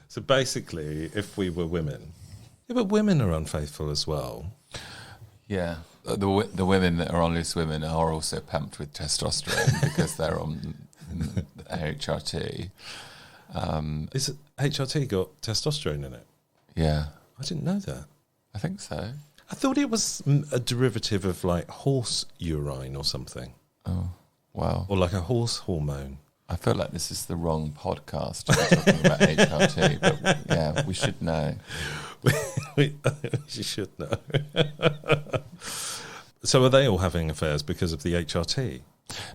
So basically, if we were women... Yeah, but women are unfaithful as well. Yeah. The women that are on Loose Women are also pumped with testosterone because they're on HRT. Is HRT got testosterone in it? Yeah. I didn't know that. I think so. I thought it was a derivative of like horse urine or something. Oh, wow. Or like a horse hormone. I feel like this is the wrong podcast to be talking about HRT, but yeah, we should know. we should know. So are they all having affairs because of the HRT?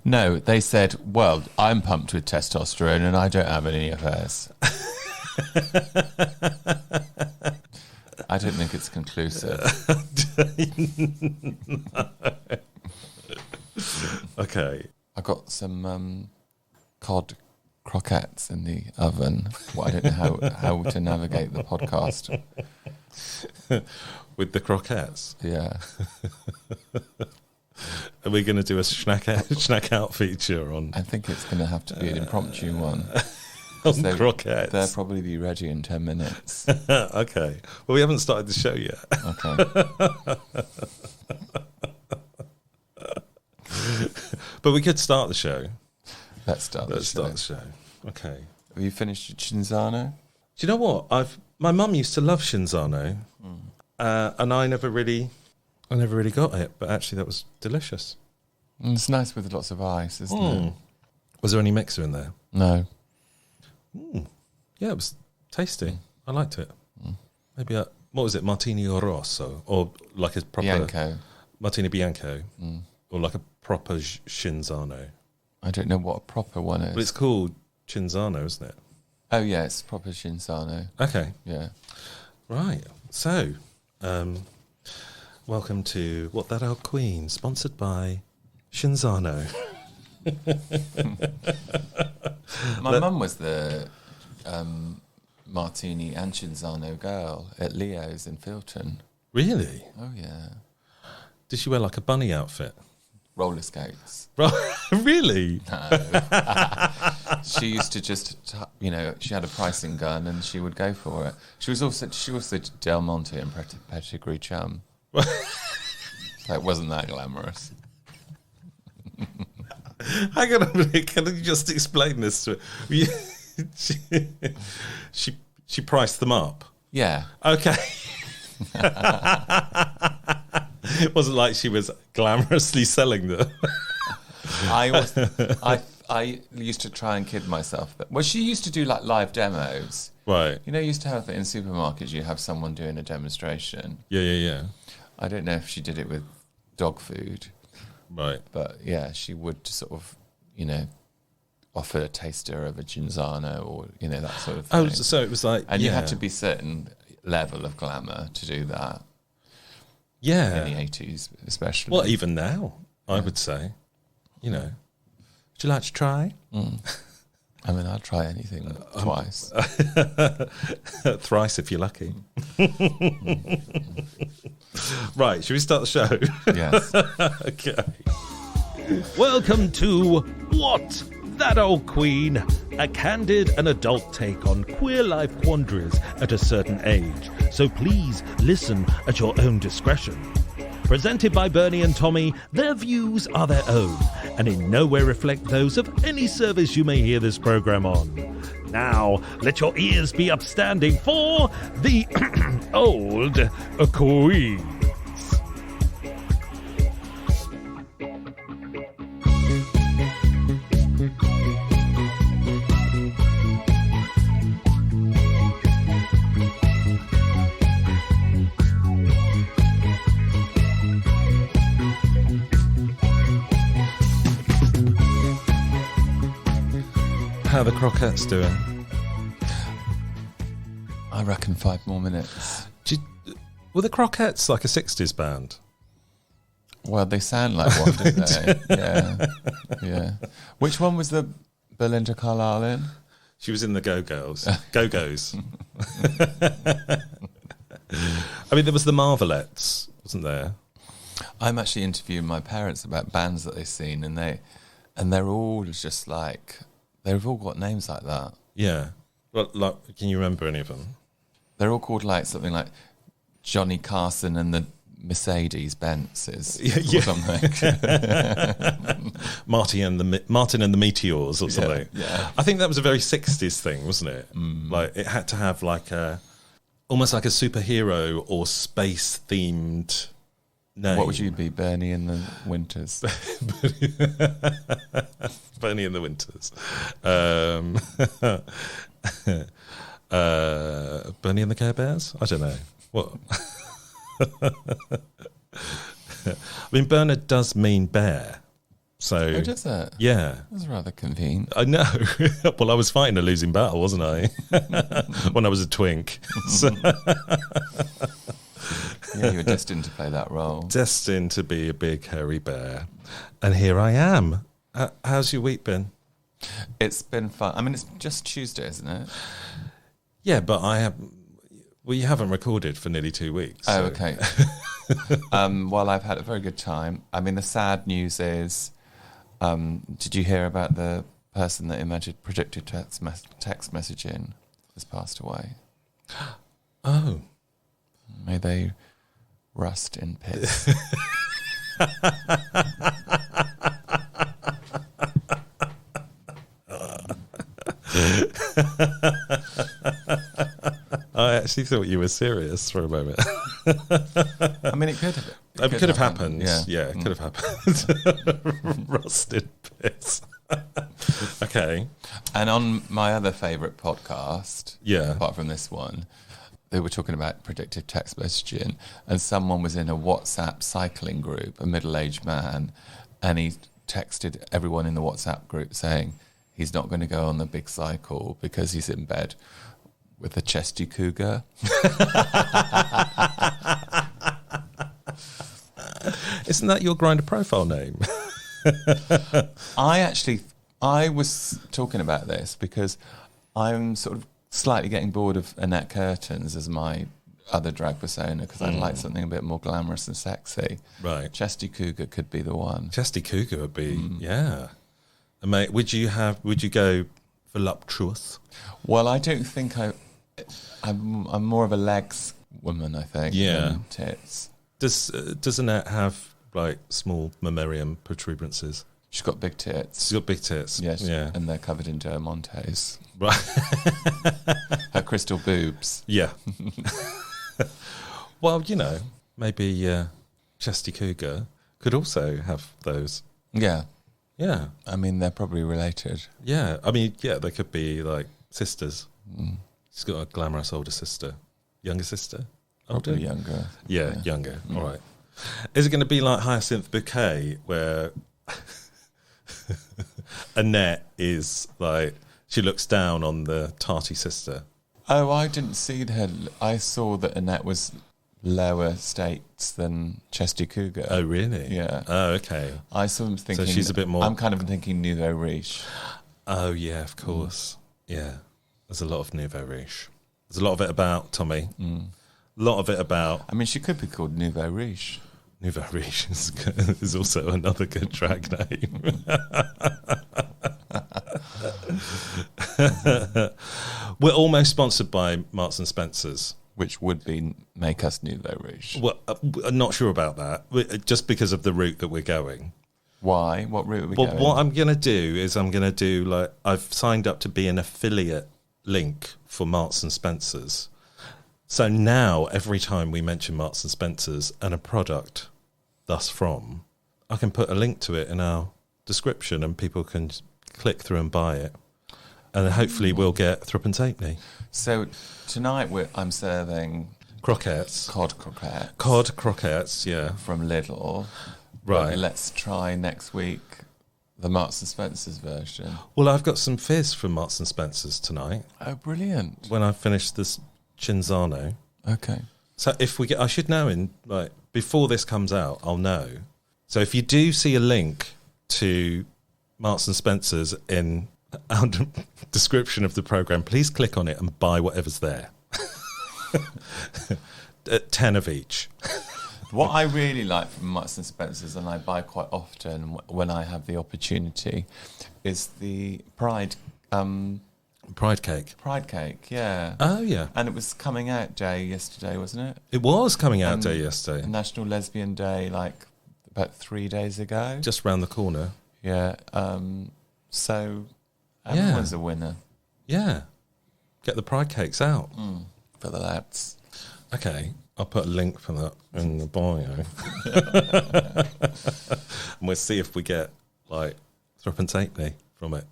No, they said, well, I'm pumped with testosterone and I don't have any affairs. I don't think it's conclusive. No. Okay. I got some cod croquettes in the oven. Well, I don't know how to navigate the podcast. With the croquettes? Yeah. Are we going to do a snack out feature on... I think it's going to have to be an impromptu one. On croquettes? They'll probably be ready in 10 minutes. Okay. Well, we haven't started the show yet. Okay. But we could start the show. Let's start the show. Okay. Have you finished your Cinzano? Do you know what? My mum used to love Cinzano, and I never really got it. But actually, that was delicious. It's nice with lots of ice, isn't it? Was there any mixer in there? No. Yeah, it was tasty. I liked it. Maybe what was it? Martini Rosso, or like a proper Bianco. Martini Bianco, or like a proper Cinzano. I don't know what a proper one is. But it's called Cinzano, isn't it? Oh yeah, it's proper Cinzano. Okay. Yeah. Right. So, welcome to What That Old Queen, sponsored by Cinzano. My mum was the Martini and Cinzano girl at Leo's in Filton. Really? Oh yeah. Did she wear like a bunny outfit? Roller skates. Really? No. She used to just, she had a pricing gun and she would go for it. She was also Del Monte and Pettigrew Chum. It wasn't that glamorous. Hang on a minute, can you just explain this to me? She priced them up? Yeah. Okay. It wasn't like she was glamorously selling them. I used to try and kid myself that. Well, she used to do like live demos. Right. You used to have it in supermarkets. You have someone doing a demonstration. Yeah. I don't know if she did it with dog food. Right. But yeah, she would sort of, offer a taster of a Cinzano or that sort of thing. Oh, so it was like, and you had to be certain level of glamour to do that. Yeah. In the 80s, especially. Well, even now, I would say. Would you like to try? I mean, I'll try anything twice. Thrice if you're lucky. Right, should we start the show? Yes. Okay. Welcome to What? That Old Queen, a candid and adult take on queer life quandaries at a certain age. So please listen at your own discretion. Presented by Bernie and Tommy, their views are their own and in no way reflect those of any service you may hear this program on. Now, let your ears be upstanding for the Old Queen. How are the croquettes doing? I reckon 5 more minutes. Were the croquettes like a 60s band? Well, they sound like one, don't they? Yeah. Which one was the Belinda Carlisle in? She was in the Go-Go's. Go-Go's. I mean, there was the Marvelettes, wasn't there? I'm actually interviewing my parents about bands that they've seen, and they're all just like, they've all got names like that. Yeah. Well, like, can you remember any of them? They're all called like something like Johnny Carson and the Mercedes Benzes or something. Martin and the Meteors or something. Yeah. I think that was a very 60s thing, wasn't it? Like it had to have like almost like a superhero or space themed name. What would you be? Bernie in the Winters. Bernie in the Winters. Bernie and the Care Bears? I don't know. What? I mean, Bernard does mean bear. So, Oh, does it? yeah. That's rather convenient. I know. Well, I was fighting a losing battle, wasn't I? When I was a twink. So, Yeah, you were destined to play that role. destined to be a big hairy bear. And here I am. How's your week been? It's been fun. I mean, it's just Tuesday, isn't it? Yeah, but you haven't recorded for nearly 2 weeks. Oh, so- okay. Well, I've had a very good time. I mean, the sad news is, did you hear about the person that imagined predictive text messaging has passed away? Oh. May they rust in piss. I actually thought you were serious for a moment. I mean, it could have. It could have happened. Yeah. It could have happened. Rusted piss. Okay. And on my other favourite podcast, Yeah. apart from this one, they were talking about predictive text messaging, and someone was in a WhatsApp cycling group, a middle-aged man, and he texted everyone in the WhatsApp group saying he's not going to go on the big cycle because he's in bed with a chesty cougar. Isn't that your Grindr profile name? I was talking about this because I'm sort of slightly getting bored of Annette Curtains as my other drag persona because I'd like something a bit more glamorous and sexy. Right. Chesty cougar could be the one. Chesty cougar would be, yeah. And mate, would you go voluptuous? Well, I don't think I'm more of a legs woman, I think, Yeah. than tits. Does Annette have like small mammalian protuberances? She's got big tits. She's got big tits. Yes, Yeah. and they're covered in diamantes. Right. Her crystal boobs. Yeah. Well, maybe Chesty Cougar could also have those. Yeah, Yeah. I mean, they're probably related. Yeah. I mean, yeah, they could be like sisters. She's got a glamorous older sister. Younger sister? Older? Probably younger. Yeah, younger. All right. Is it going to be like Hyacinth Bouquet, where Annette is like, she looks down on the tarty sister? Oh, I didn't see her. I saw that Annette was lower stakes than Chesty Cougar. Oh, really? Yeah. Oh, okay. I saw him thinking. she's a bit more- I'm kind of thinking nouveau riche. Oh, yeah, of course. Yeah. There's a lot of nouveau riche. There's a lot of it about Tommy. A lot of it about I mean, she could be called nouveau riche. nouveau riche is also another good drag name. We're almost sponsored by Marks and Spencer's. Which would be make us nouveau riche. Well, I'm not sure about that, just because of the route that we're going. Why? What route are we Well, going? what I'm going to do is I've signed up to be an affiliate link for Marks and Spencer's. So now every time we mention Marks and Spencer's and a product thus from, I can put a link to it in our description and people can click through and buy it. And hopefully we'll get threepence halfpenny. So tonight I'm serving Croquettes. cod croquettes. Cod croquettes, yeah. From Lidl. Right. But let's try next week the Marks and Spencer's version. Well, I've got some fizz from Marks and Spencer's tonight Oh, brilliant. when I finish this Cinzano. Okay. So I should know before this comes out, I'll know. So if you do see a link to Marks and Spencer's in our description of the program, please click on it and buy whatever's there. 10 of each. What I really like from Marks and Spencer's, and I buy quite often when I have the opportunity, is the Pride Pride cake. Pride cake, yeah. Oh, yeah. And it was coming out day yesterday, wasn't it? It was coming out And day yesterday. National Lesbian Day, like about 3 days ago. Just round the corner. Yeah. So everyone's a winner. Yeah. Get the pride cakes out. For the lads. Okay. I'll put a link for that in the bio. And we'll see if we get, like, threepence halfpenny from it.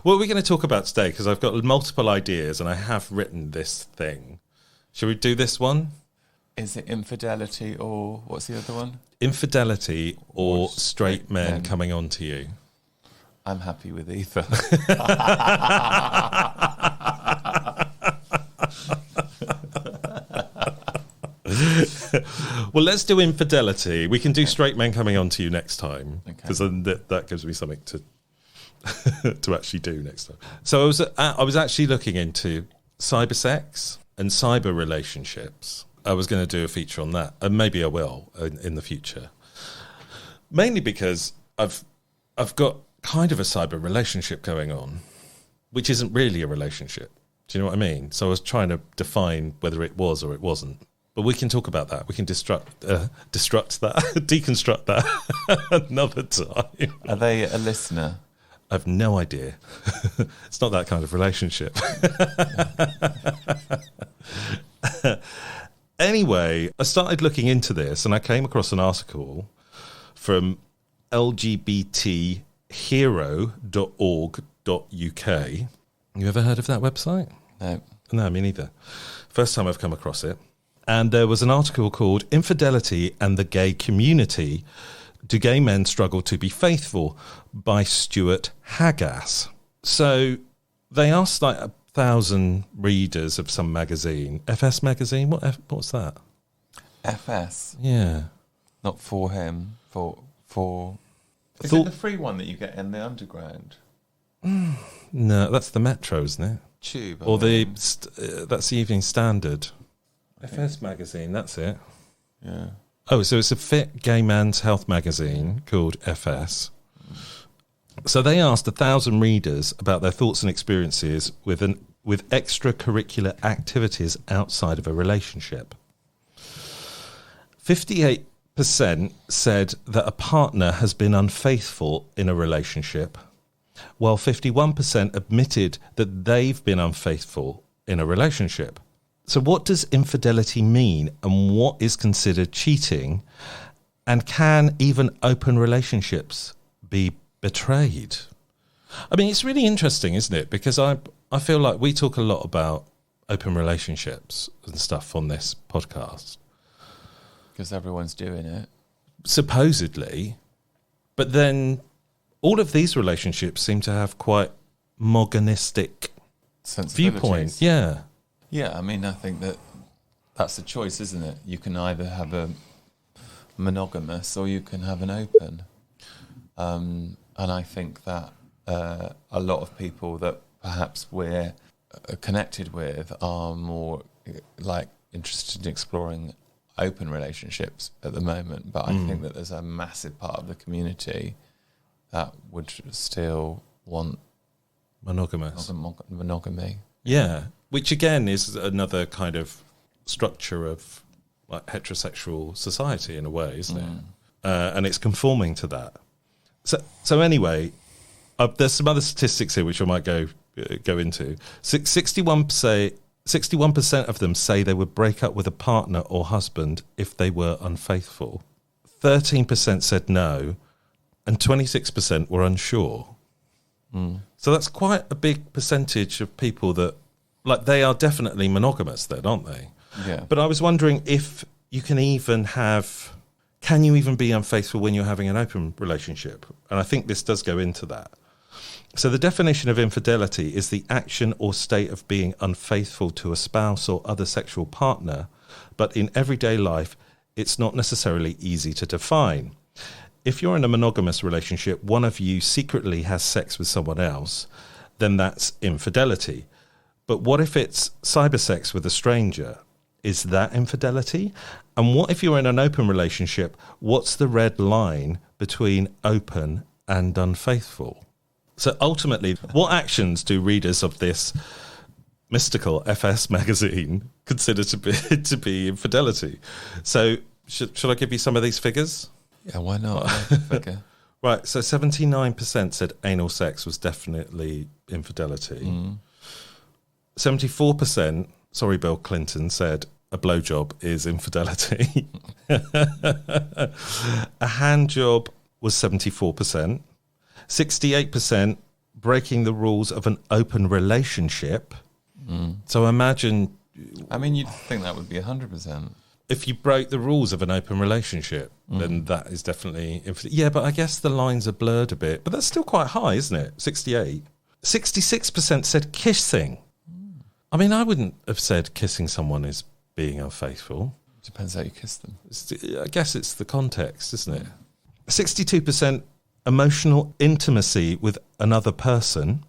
What are we going to talk about today? Because I've got multiple ideas and I have written this thing. Shall we do this one? Is it infidelity or what's the other one? Infidelity or straight straight men men. coming on to you? I'm happy with either. Well, let's do infidelity. We can do straight men coming on to you next time. Okay. Because then that gives me something to to actually do next time. So I was actually looking into cybersex and cyber relationships. I was going to do a feature on that, and maybe I will in the future. Mainly because I've got kind of a cyber relationship going on, which isn't really a relationship. Do you know what I mean? So I was trying to define whether it was or it wasn't. But we can talk about that. We can deconstruct that another time. Are they a listener? I have no idea. It's not that kind of relationship. Anyway, I started looking into this and I came across an article from lgbthero.org.uk. You ever heard of that website? No. No, me neither. First time I've come across it. And there was an article called Infidelity and the Gay Community. Do Gay Men Struggle to Be Faithful? By Stuart Haggas. So they asked like 1,000 readers of some magazine. FS magazine? What's that? FS. Yeah. Not for him. For. Is Thought- it the free one that you get in the underground? No, that's the Metro, isn't it? Tube. Or that's the Evening Standard. FS magazine, that's it. Yeah. Oh, so it's a fit gay man's health magazine called FS. So they asked 1,000 readers about their thoughts and experiences with extracurricular activities outside of a relationship. 58% said that a partner has been unfaithful in a relationship, while 51% admitted that they've been unfaithful in a relationship. So what does infidelity mean, and what is considered cheating? And can even open relationships be betrayed? I mean, it's really interesting, isn't it? Because I feel like we talk a lot about open relationships and stuff on this podcast. Because everyone's doing it. Supposedly. But then all of these relationships seem to have quite monoganistic viewpoint. Yeah. Yeah, I mean, I think that's a choice, isn't it? You can either have a monogamous or you can have an open. And I think that a lot of people that perhaps we're connected with are more like interested in exploring open relationships at the moment. But I think that there's a massive part of the community that would still want monogamy. Yeah, which again is another kind of structure of like heterosexual society in a way, isn't it? And it's conforming to that. So anyway, there's some other statistics here which I might go into. 61% of them say they would break up with a partner or husband if they were unfaithful. 13% said no, and 26% were unsure. So that's quite a big percentage of people that, like, they are definitely monogamous then, aren't they? Yeah. But I was wondering if you can you even be unfaithful when you're having an open relationship? And I think this does go into that. So the definition of infidelity is the action or state of being unfaithful to a spouse or other sexual partner, but in everyday life, it's not necessarily easy to define. If you're in a monogamous relationship, one of you secretly has sex with someone else, then that's infidelity. But what if it's cybersex with a stranger? Is that infidelity? And what if you're in an open relationship? What's the red line between open and unfaithful? So ultimately, what actions do readers of this mystical FS magazine consider to be infidelity? So should I give you some of these figures? Yeah, why not? Figure. Right, so 79% said anal sex was definitely infidelity. 74%, sorry, Bill Clinton, said a blowjob is infidelity. A hand job was 74%. 68% breaking the rules of an open relationship. So imagine... I mean, you'd think that would be 100%. If you break the rules of an open relationship, then that is definitely... Yeah, but I guess the lines are blurred a bit. But that's still quite high, isn't it? 68. 66% said kissing. I mean, I wouldn't have said kissing someone is being unfaithful. Depends how you kiss them. I guess it's the context, isn't it? 62% emotional intimacy with another person.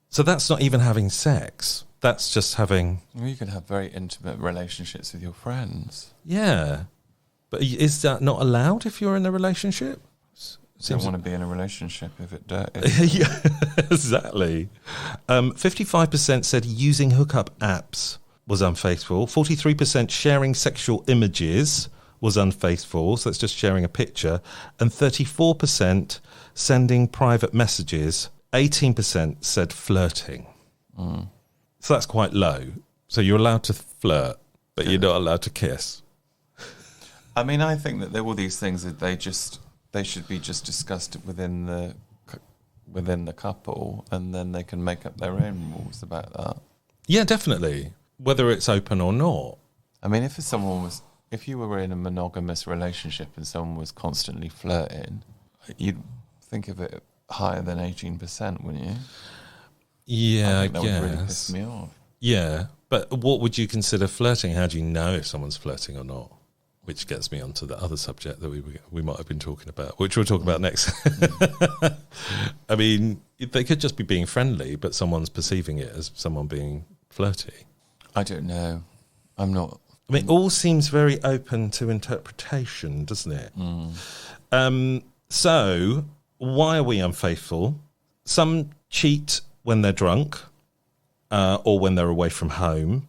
So that's not even having sex. That's just having... Well, you can have very intimate relationships with your friends. Yeah. But is that not allowed if you're in a relationship? You don't want to be in a relationship if it does. Yeah, exactly. 55% said using hookup apps was unfaithful. 43% sharing sexual images was unfaithful. So that's just sharing a picture. And 34% sending private messages. 18% said flirting. So that's quite low. So you're allowed to flirt, but you're not allowed to kiss. I mean, I think that all these things that they should be just discussed within the couple, and then they can make up their own rules about that. Yeah, definitely. Whether it's open or not. I mean, if you were in a monogamous relationship and someone was constantly flirting, you'd think of it higher than 18%, wouldn't you? Yeah, I think that guess. would really piss me off. Yeah, but what would you consider flirting? How do you know if someone's flirting or not? Which gets me onto the other subject that we might have been talking about, which we'll talk about next. I mean, they could just be being friendly, but someone's perceiving it as someone being flirty. I don't know. I'm not... I mean, it all seems very open to interpretation, doesn't it? So, why are we unfaithful? Some cheat when they're drunk or when they're away from home.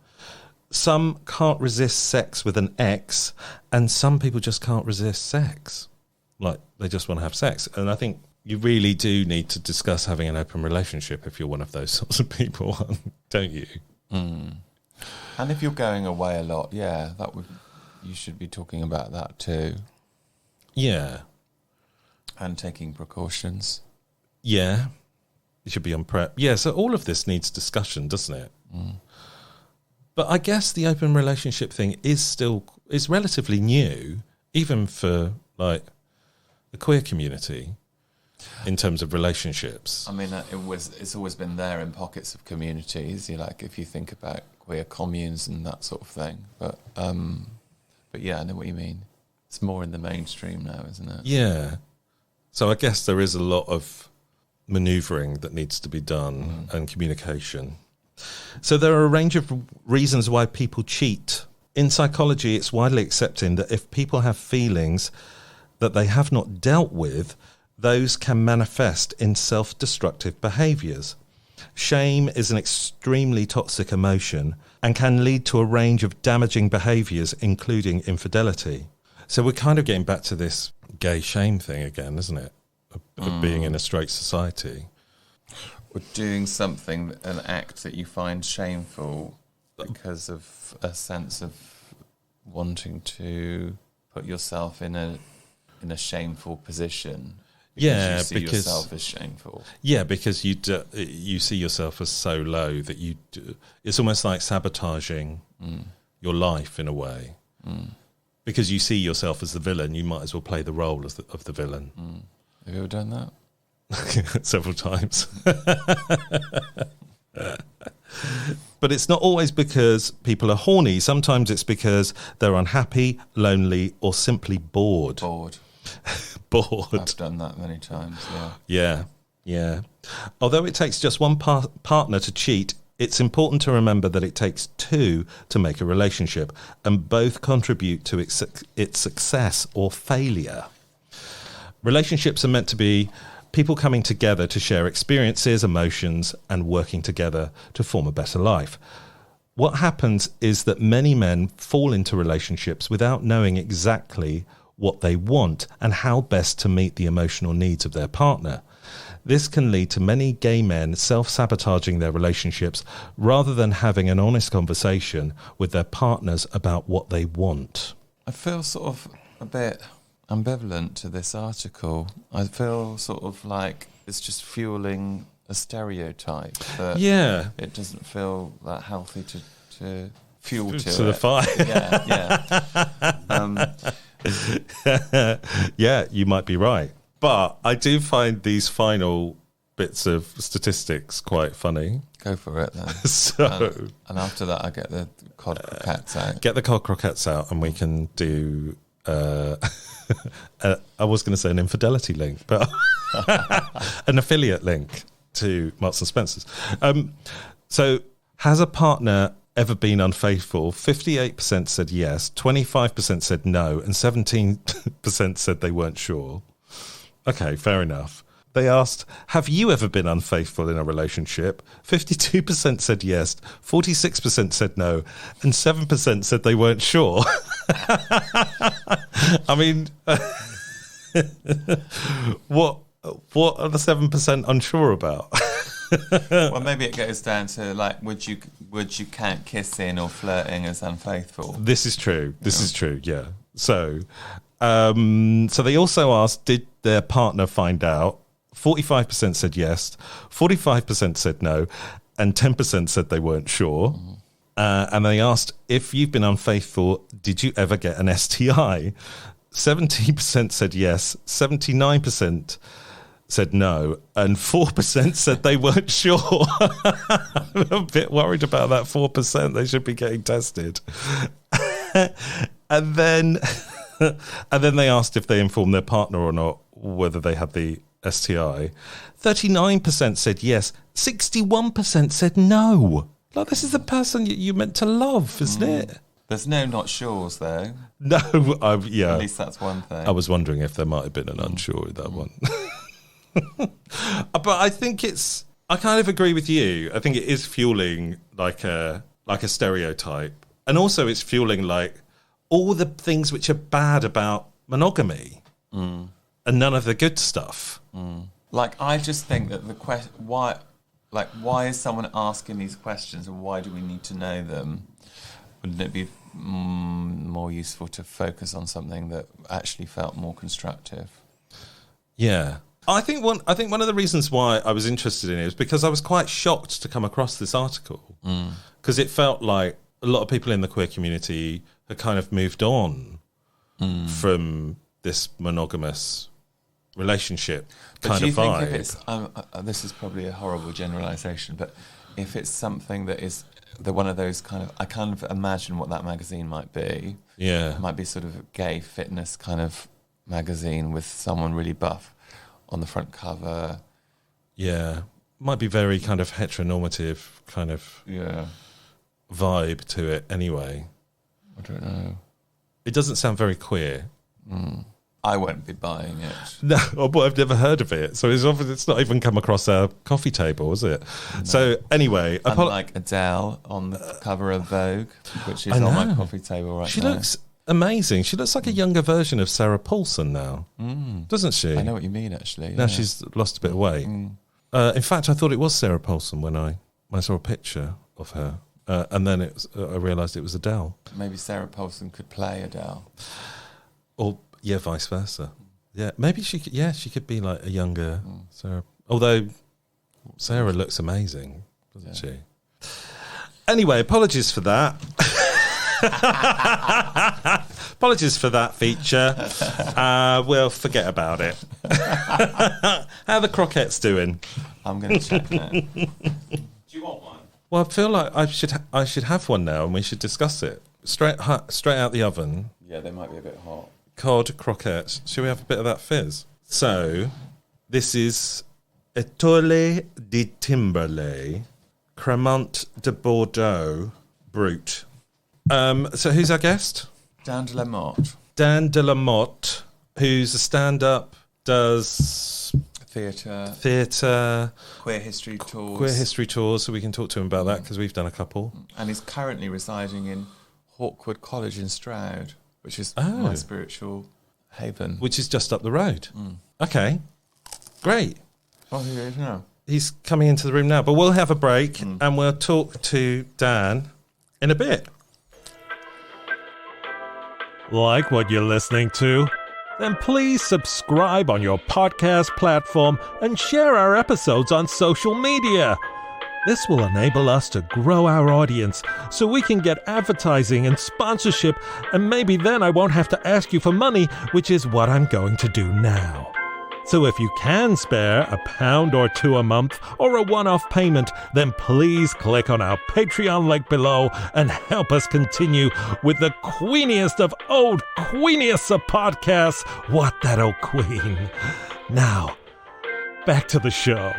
Some can't resist sex with an ex, and some people just can't resist sex. Like, they just want to have sex. And I think you really do need to discuss having an open relationship if you're one of those sorts of people, don't you? And if you're going away a lot, yeah, you should be talking about that too. Yeah. And taking precautions. Yeah. You should be on prep. Yeah, so all of this needs discussion, doesn't it? But I guess the open relationship thing is relatively new, even for like the queer community, in terms of relationships. I mean, it's always been there in pockets of communities. If you think about queer communes and that sort of thing. But yeah, I know what you mean. It's more in the mainstream now, isn't it? Yeah. So I guess there is a lot of manoeuvring that needs to be done and communication. So there are a range of reasons why people cheat. In psychology, it's widely accepted that if people have feelings that they have not dealt with, those can manifest in self-destructive behaviours. Shame is an extremely toxic emotion and can lead to a range of damaging behaviours, including infidelity. So we're kind of getting back to this gay shame thing again, isn't it? Of being in a straight society. Or doing something, an act that you find shameful because of a sense of wanting to put yourself in a shameful position. Yeah, you see yourself as shameful. Yeah, because you see yourself as so low that it's almost like sabotaging your life in a way. Because you see yourself as the villain, you might as well play the role of the villain. Have you ever done that? Several times. But it's not always because people are horny. Sometimes it's because they're unhappy, lonely, or simply bored. Bored. I've done that many times, Yeah. Although it takes just one partner to cheat, it's important to remember that it takes two to make a relationship, and both contribute to its success or failure. Relationships are meant to be people coming together to share experiences, emotions, and working together to form a better life. What happens is that many men fall into relationships without knowing exactly what they want and how best to meet the emotional needs of their partner. This can lead to many gay men self-sabotaging their relationships rather than having an honest conversation with their partners about what they want. I feel sort of a bit ambivalent to this article. I feel sort of like it's just fueling a stereotype. That it doesn't feel that healthy to fuel to the fire. Yeah, you might be right. But I do find these final bits of statistics quite funny. Go for it then. And after that, I get the cod croquettes out. Get the cod croquettes out, and we can do. I was going to say an infidelity link, but an affiliate link to Marks and Spencer's. So, has a partner ever been unfaithful? 58% said yes, 25% said no, and 17% said they weren't sure. Okay, fair enough. They asked, have you ever been unfaithful in a relationship? 52% said yes, 46% said no, and 7% said they weren't sure. I mean, what are the 7% unsure about? Well, maybe it goes down to like, would you count kissing or flirting as unfaithful? This is true. This is true. Yeah. So they also asked, did their partner find out? 45% said yes, 45% said no, and 10% said they weren't sure. And they asked, if you've been unfaithful, did you ever get an STI? 70% said yes, 79% said no, and 4% said they weren't sure. I'm a bit worried about that 4%. They should be getting tested. and then they asked if they informed their partner or not whether they had the STI. 39% said yes, 61% said no. Like, this is the person you meant to love, isn't it? There's no not sures, though. No, yeah. At least that's one thing. I was wondering if there might have been an unsure with that one. But I think I kind of agree with you. I think it is fueling like a stereotype. And also it's fueling like all the things which are bad about monogamy and none of the good stuff. Like, I just think that why is someone asking these questions and why do we need to know them? Wouldn't it be more useful to focus on something that actually felt more constructive? Yeah. I think one of the reasons why I was interested in it was because I was quite shocked to come across this article, because it felt like a lot of people in the queer community had kind of moved on from this monogamous relationship kind of vibe. But do you think if it's, this is probably a horrible generalisation, but if it's something that is one of those kind of, I kind of imagine what that magazine might be. Yeah. It might be sort of a gay fitness kind of magazine with someone really buff on the front cover. Yeah. Might be very kind of heteronormative kind of vibe to it anyway. I don't know. It doesn't sound very queer. I won't be buying it. No, but I've never heard of it. So it's not even come across our coffee table, is it? No. So anyway... Unlike Adele on the cover of Vogue, which is on my coffee table right now. She looks amazing. She looks like a younger version of Sarah Paulson now, doesn't she? I know what you mean, actually. Now she's lost a bit of weight. In fact, I thought it was Sarah Paulson when I saw a picture of her. And then I realised it was Adele. Maybe Sarah Paulson could play Adele. Or... yeah, vice versa. Yeah, maybe she could. Yeah, she could be like a younger Sarah. Although Sarah looks amazing, doesn't she? Anyway, apologies for that. Apologies for that feature. We'll forget about it. How are the croquettes doing? I'm going to check now. Do you want one? Well, I feel like I should have one now, and we should discuss it straight out the oven. Yeah, they might be a bit hot. Cod croquette. Shall we have a bit of that fizz? So, this is Étoile de Timberley, Cremant de Bordeaux, Brut. So, who's our guest? Dan de la Motte. Dan de la Motte, who's a stand-up, does theatre, queer history tours. So we can talk to him about that because we've done a couple. And he's currently residing in Hawkwood College in Stroud, which is my spiritual haven. Which is just up the road. Okay, great. Oh, he is now. He's coming into the room now, but we'll have a break and we'll talk to Dan in a bit. Like what you're listening to? Then please subscribe on your podcast platform and share our episodes on social media. This will enable us to grow our audience so we can get advertising and sponsorship, and maybe then I won't have to ask you for money, which is what I'm going to do now. So if you can spare £1 or £2 a month or a one-off payment, then please click on our Patreon link below and help us continue with the queeniest of old queeniest of podcasts, What That Old Queen. Now, back to the show.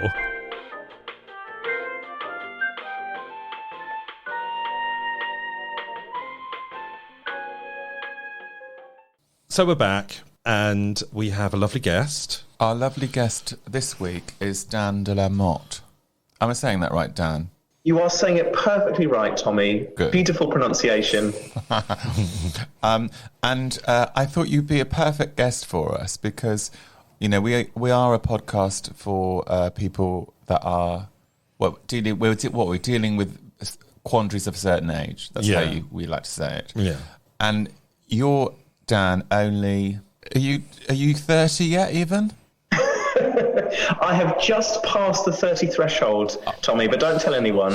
So we're back and we have a lovely guest. Our lovely guest this week is Dan de la Motte. Am I saying that right, Dan? You are saying it perfectly right, Tommy. Good. Beautiful pronunciation. And I thought you'd be a perfect guest for us because, you know, we are a podcast for people that are we're dealing with quandaries of a certain age. That's how we like to say it. Yeah. And you're, Dan, only are you 30 yet even? I have just passed the 30 threshold, Tommy, but don't tell anyone.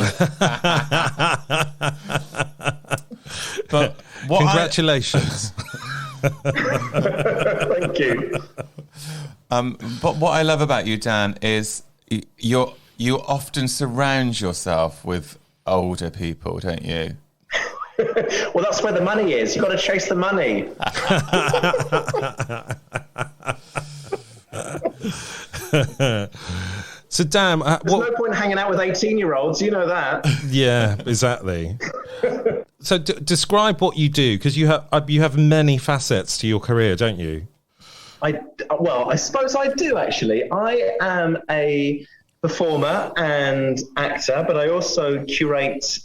But Congratulations. Thank you. But what I love about you, Dan, is you often surround yourself with older people, don't you? Well, that's where the money is. You've got to chase the money. So, Dan, There's no point hanging out with 18-year-olds. You know that. Yeah, exactly. So, describe what you do, because you have many facets to your career, don't you? I suppose I do, actually. I am a performer and actor, but I also curate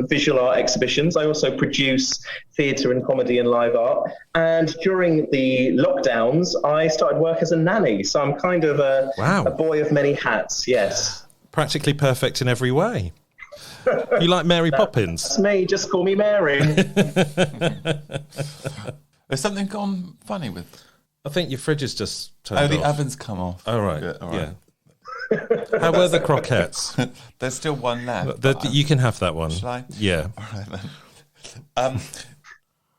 visual art exhibitions. I also produce theatre and comedy and live art. And during the lockdowns, I started work as a nanny. So I'm kind of a boy of many hats, yes. Practically perfect in every way. You like Mary Poppins? That's me, just call me Mary. There's something gone funny with... I think your fridge is just turned off. Oh, the oven's come off. Oh, right. Good. All right. Yeah. How were the croquettes? There's still one left. You can have that one. Shall I? Yeah. All right, then.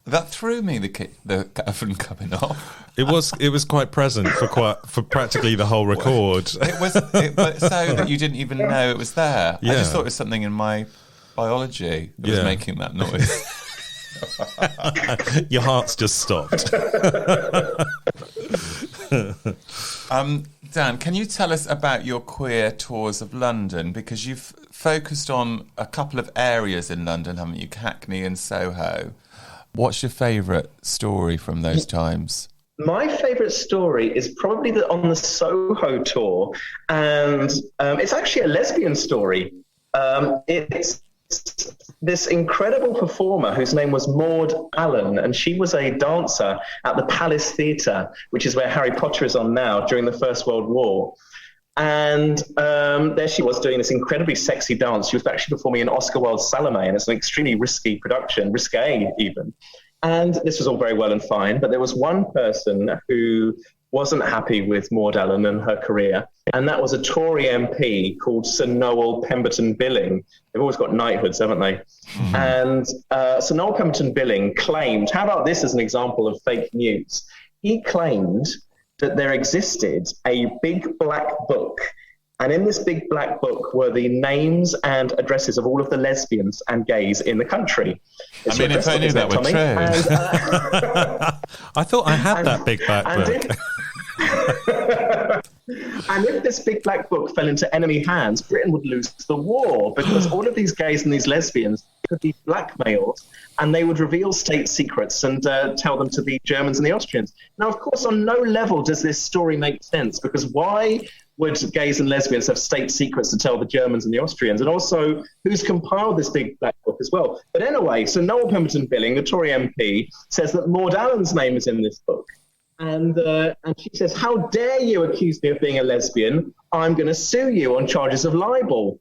That threw me, the oven coming off. It was quite present for practically the whole record. But so that you didn't even know it was there. Yeah. I just thought it was something in my biology that was making that noise. Your heart's just stopped. Dan, can you tell us about your queer tours of London? Because you've focused on a couple of areas in London, haven't you? Hackney and Soho. What's your favourite story from those times? My favourite story is probably on the Soho tour, and it's actually a lesbian story. It's this incredible performer whose name was Maud Allen, and she was a dancer at the Palace Theatre, which is where Harry Potter is on now, during the First World War. And there she was doing this incredibly sexy dance. She was actually performing in Oscar Wilde's Salome, and it's an extremely risky production, risque even. And this was all very well and fine, but there was one person who wasn't happy with Maud Allen and her career, and that was a Tory MP called Sir Noel Pemberton Billing. They've always got knighthoods, haven't they? Mm-hmm. And Sir Noel Pemberton Billing claimed, how about this as an example of fake news? He claimed that there existed a big black book, and in this big black book were the names and addresses of all of the lesbians and gays in the country. I mean, if I knew that were true. And, I thought I had that big black book. And if this big black book fell into enemy hands, Britain would lose the war, because all of these gays and these lesbians could be blackmailed, and they would reveal state secrets and tell them to the Germans and the Austrians. Now, of course, on no level does this story make sense, because why would gays and lesbians have state secrets to tell the Germans and the Austrians? And also, who's compiled this big black book as well? But anyway, so Noel Pemberton Billing, the Tory MP, says that Maud Allen's name is in this book. And she says, how dare you accuse me of being a lesbian? I'm going to sue you on charges of libel.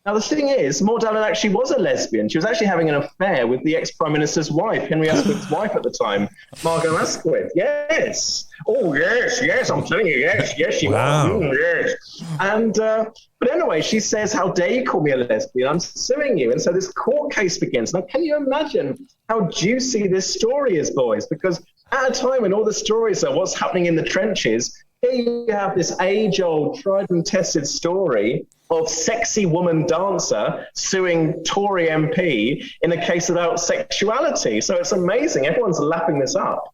Now, the thing is, Maud Allen actually was a lesbian. She was actually having an affair with the ex-Prime Minister's wife, Henry Asquith's wife at the time, Margot Asquith. Yes. Oh, yes, I'm telling you, yes, she was. Yes. And, but anyway, she says, how dare you call me a lesbian? I'm suing you. And so this court case begins. Now, can you imagine how juicy this story is, boys? Because at a time when all the stories are what's happening in the trenches, here you have this age-old, tried-and-tested story of sexy woman dancer suing Tory MP in a case about sexuality. So it's amazing. Everyone's lapping this up.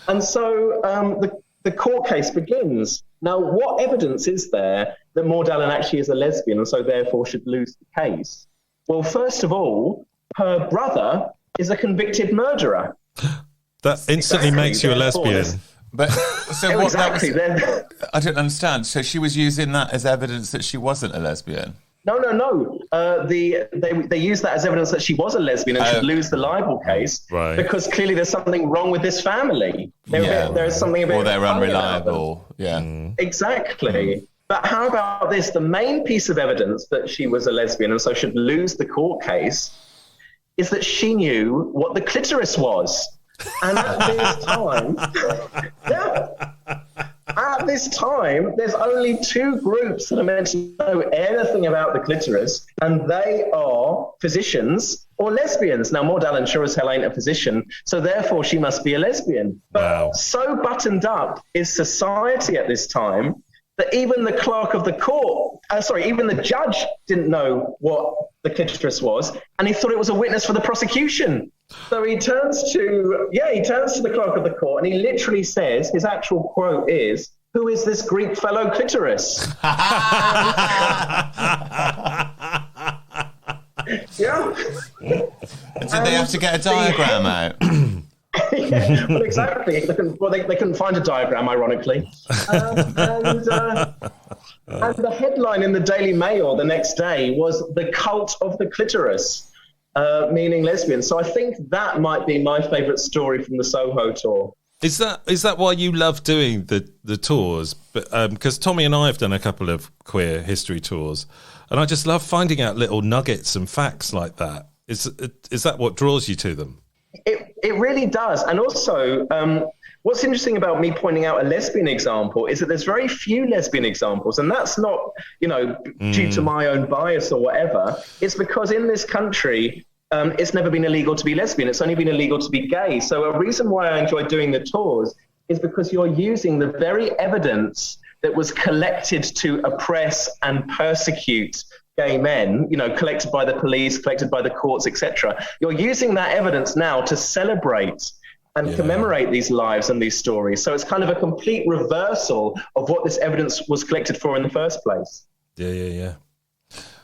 And so the court case begins. Now, what evidence is there that Maud Allen actually is a lesbian and so therefore should lose the case? Well, first of all, her brother is a convicted murderer. That instantly makes you a lesbian. But so what? Exactly. I don't understand. So she was using that as evidence that she wasn't a lesbian. No. They use that as evidence that she was a lesbian and should lose the libel case, right? Because clearly there's something wrong with this family. There's something a bit. Or they're unreliable. Yeah. Exactly. But how about this? The main piece of evidence that she was a lesbian and so should lose the court case is that she knew what the clitoris was. And at this time, there's only two groups that are meant to know anything about the clitoris, and they are physicians or lesbians. Now, Maud Allen sure as hell ain't a physician, so therefore she must be a lesbian. But so buttoned up is society at this time that even the clerk of the court, even the judge didn't know what the clitoris was, and he thought it was a witness for the prosecution. So he turns to the clerk of the court, and he literally says, his actual quote is, "Who is this Greek fellow clitoris?" Yeah. And did they have to get a diagram out? Well, exactly. They couldn't find a diagram, ironically. And the headline in the Daily Mail the next day was "The Cult of the Clitoris," meaning lesbian. So I think that might be my favourite story from the Soho tour. Is that why you love doing the tours? But because Tommy and I have done a couple of queer history tours, and I just love finding out little nuggets and facts like that. Is that what draws you to them? It really does. And also, what's interesting about me pointing out a lesbian example is that there's very few lesbian examples, and that's not, due to my own bias or whatever. It's because in this country, it's never been illegal to be lesbian. It's only been illegal to be gay. So a reason why I enjoy doing the tours is because you're using the very evidence that was collected to oppress and persecute gay men, collected by the police, collected by the courts, etc. You're using that evidence now to celebrate and commemorate these lives and these stories. So it's kind of a complete reversal of what this evidence was collected for in the first place. Yeah.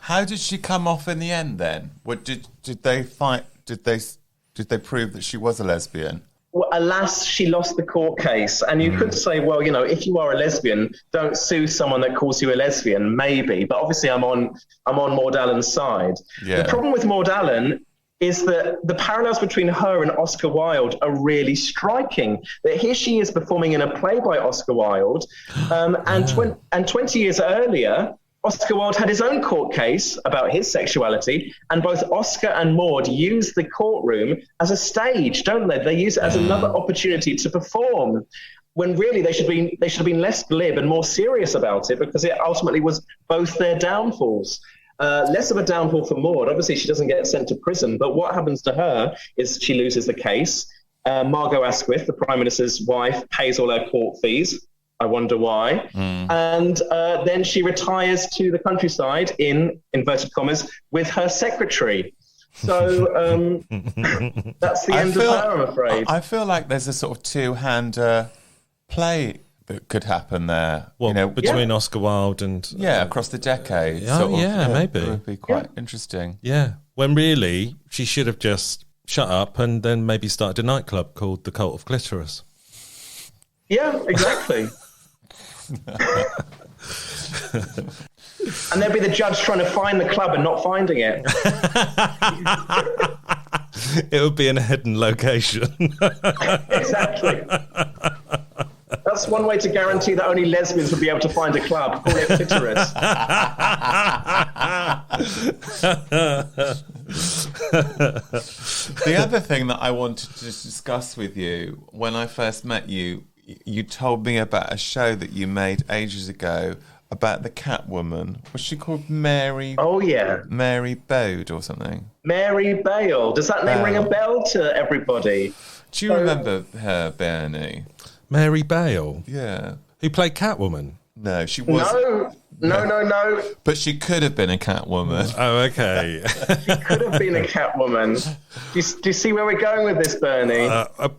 How did she come off in the end then? What did they fight? Did they prove that she was a lesbian? Well, alas, she lost the court case. And you could say, well, if you are a lesbian, don't sue someone that calls you a lesbian, maybe. But obviously I'm on Maud Allen's side. Yeah. The problem with Maud Allen is that the parallels between her and Oscar Wilde are really striking. That here she is performing in a play by Oscar Wilde, and 20 years earlier, Oscar Wilde had his own court case about his sexuality, and both Oscar and Maud use the courtroom as a stage, don't they? They use it as another opportunity to perform, when really they should have been less glib and more serious about it, because it ultimately was both their downfalls. Less of a downfall for Maud. Obviously, she doesn't get sent to prison, but what happens to her is she loses the case. Margot Asquith, the Prime Minister's wife, pays all her court fees. I wonder why. And then she retires to the countryside in inverted commas with her secretary. So that's the end of her, I'm afraid. I feel like there's a sort of two-hand play that could happen there. Well, between Oscar Wilde and... across the decades. Maybe. It would be quite interesting. Yeah. when really she should have just shut up and then maybe started a nightclub called the Cult of Clitoris. Yeah, exactly. And there'd be the judge trying to find the club and not finding it. It would be in a hidden location. Exactly. That's one way to guarantee that only lesbians would be able to find a club. Call it Clitoris. The other thing that I wanted to discuss with you, when I first met you, you told me about a show that you made ages ago about the Catwoman. Was she called Mary? Oh, yeah. Mary Bode or something? Mary Bale. Does that name ring a bell to everybody? Do you remember her, Bernie? Mary Bale? Yeah. Who played Catwoman? No, she was. No. But she could have been a Catwoman. Oh, okay. She could have been a Catwoman. Do you see where we're going with this, Bernie?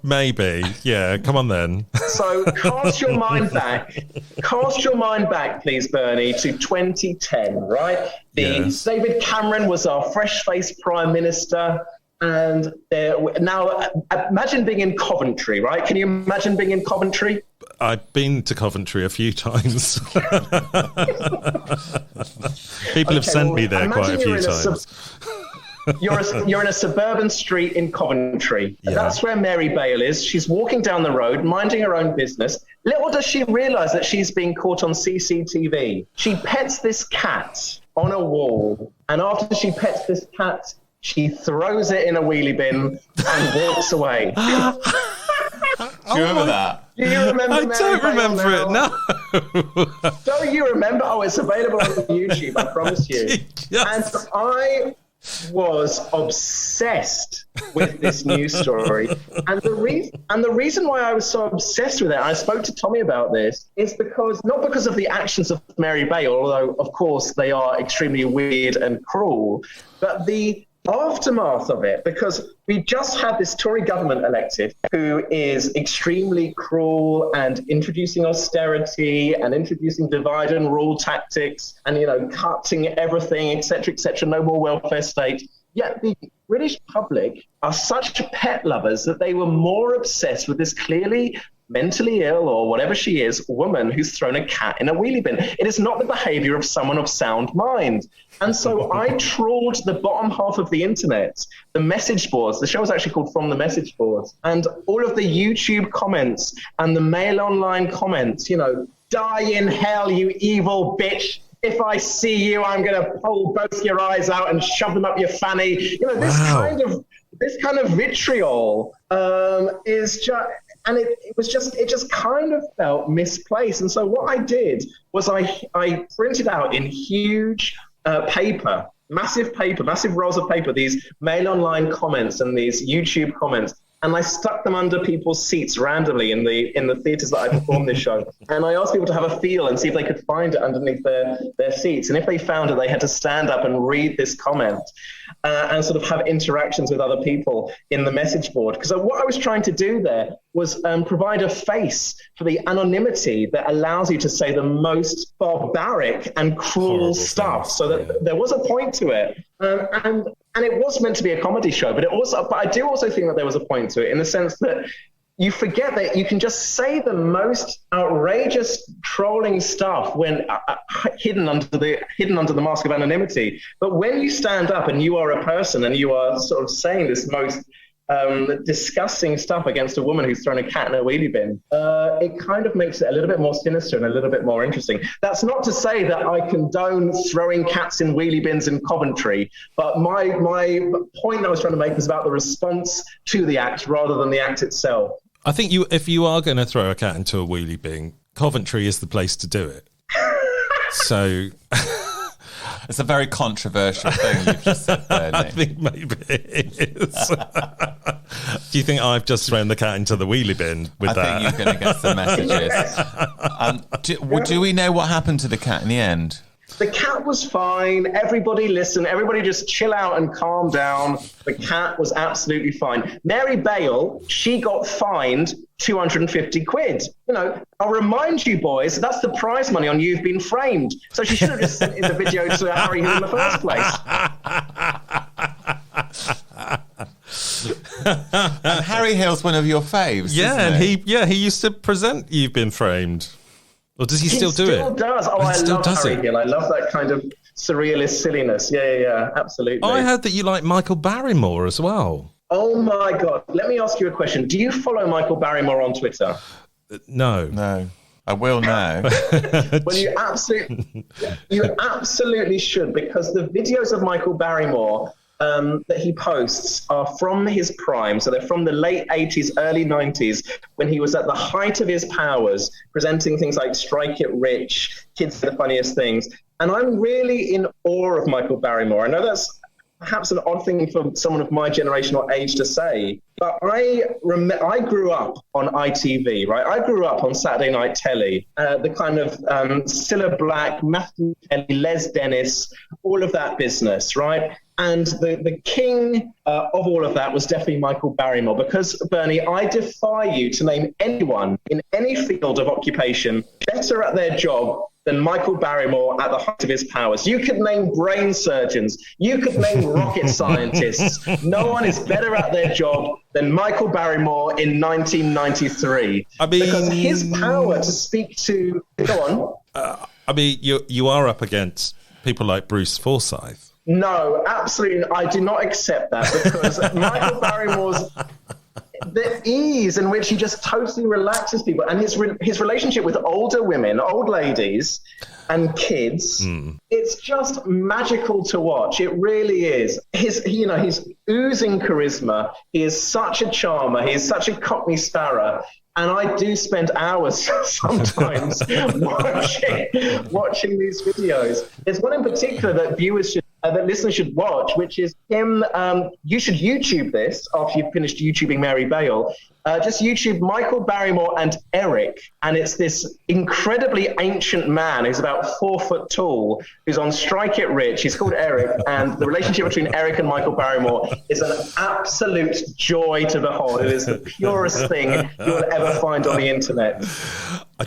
Maybe. Yeah, come on then. So cast your mind back. Cast your mind back, please, Bernie, to 2010, right? Yes. David Cameron was our fresh-faced Prime Minister. And now imagine being in Coventry, right? Can you imagine being in Coventry? I've been to Coventry a few times. People have sent me there quite a few times. You're in a suburban street in Coventry. Yeah. That's where Mary Bale is. She's walking down the road, minding her own business. Little does she realise that she's being caught on CCTV. She pets this cat on a wall, and after she pets this cat, she throws it in a wheelie bin and walks away. Do you remember that? Do you remember I Mary don't Bale remember now? it, no. Don't you remember? Oh, it's available on YouTube, I promise you. Yes. And I was obsessed with this news story. And the reason why I was so obsessed with it, and I spoke to Tommy about this, is not because of the actions of Mary Bale, although, of course, they are extremely weird and cruel, but the aftermath of it, because we just had this Tory government elected who is extremely cruel and introducing austerity and introducing divide and rule tactics and, cutting everything, etc., no more welfare state. Yet the British public are such pet lovers that they were more obsessed with this clearly mentally ill or whatever she is woman who's thrown a cat in a wheelie bin. It is not the behavior of someone of sound mind. And so I trawled the bottom half of the internet, the message boards. The show was actually called From the Message Boards. And all of the YouTube comments and the Mail Online comments, die in hell, you evil bitch. If I see you, I'm going to pull both your eyes out and shove them up your fanny. This kind of vitriol is just... And it just kind of felt misplaced. And so what I did was I printed out in huge massive rolls of paper, these Mail Online comments and these YouTube comments. And I stuck them under people's seats randomly in the theatres that I performed this show. And I asked people to have a feel and see if they could find it underneath their seats. And if they found it, they had to stand up and read this comment and sort of have interactions with other people in the message board. Because what I was trying to do there was provide a face for the anonymity that allows you to say the most barbaric and cruel stuff. So that there was a point to it. And it was meant to be a comedy show, but I do also think that there was a point to it in the sense that you forget that you can just say the most outrageous trolling stuff when hidden under the mask of anonymity. But when you stand up and you are a person and you are sort of saying this most disgusting stuff against a woman who's thrown a cat in a wheelie bin, it kind of makes it a little bit more sinister and a little bit more interesting. That's not to say that I condone throwing cats in wheelie bins in Coventry, but my point I was trying to make was about the response to the act rather than the act itself. I think if you are going to throw a cat into a wheelie bin, Coventry is the place to do it. So... It's a very controversial thing you've just said there, Nick. I think maybe it is. Do you think I've just thrown the cat into the wheelie bin with that? I think you're going to get some messages. Do we know what happened to the cat in the end? The cat was fine. Everybody listen. Everybody just chill out and calm down. The cat was absolutely fine. Mary Bale, she got fined 250 quid. I'll remind you, boys, that's the prize money on You've Been Framed. So she should have just sent in the video to Harry Hill in the first place. And Harry Hill's one of your faves. Yeah, isn't and he used to present You've Been Framed. Or does he still do it? He still does. Oh, I love Harry Hill. I love that kind of surrealist silliness. Yeah, absolutely. I heard that you like Michael Barrymore as well. Oh my God. Let me ask you a question. Do you follow Michael Barrymore on Twitter? No. I will now. Well, you absolutely should, because the videos of Michael Barrymore that he posts are from his prime. So they're from the late 80s, early 90s, when he was at the height of his powers, presenting things like Strike It Rich, Kids Are the Funniest Things. And I'm really in awe of Michael Barrymore. I know that's perhaps an odd thing for someone of my generation or age to say, but I grew up on ITV, right? I grew up on Saturday night telly, the kind of Cilla Black, Matthew Kelly, Les Dennis, all of that business, right? And the king of all of that was definitely Michael Barrymore, because, Bernie, I defy you to name anyone in any field of occupation better at their job than Michael Barrymore at the height of his powers. You could name brain surgeons. You could name rocket scientists. No one is better at their job than Michael Barrymore in 1993. Because his power to speak to... Go on. You are up against people like Bruce Forsyth. No, absolutely. I do not accept that, because Michael Barrymore's... the ease in which he just totally relaxes people, and his relationship with older women, old ladies and kids, it's just magical to watch. It really is. He's oozing charisma. He is such a charmer. He is such a Cockney sparrow. And I do spend hours sometimes watching these videos. There's one in particular that listeners should watch, which is him. You should YouTube this after you've finished YouTubing Mary Bale. Just YouTube Michael Barrymore and Eric, and it's this incredibly ancient man who's about 4 foot tall, who's on Strike It Rich. He's called Eric, and the relationship between Eric and Michael Barrymore is an absolute joy to behold. It is the purest thing you'll ever find on the internet.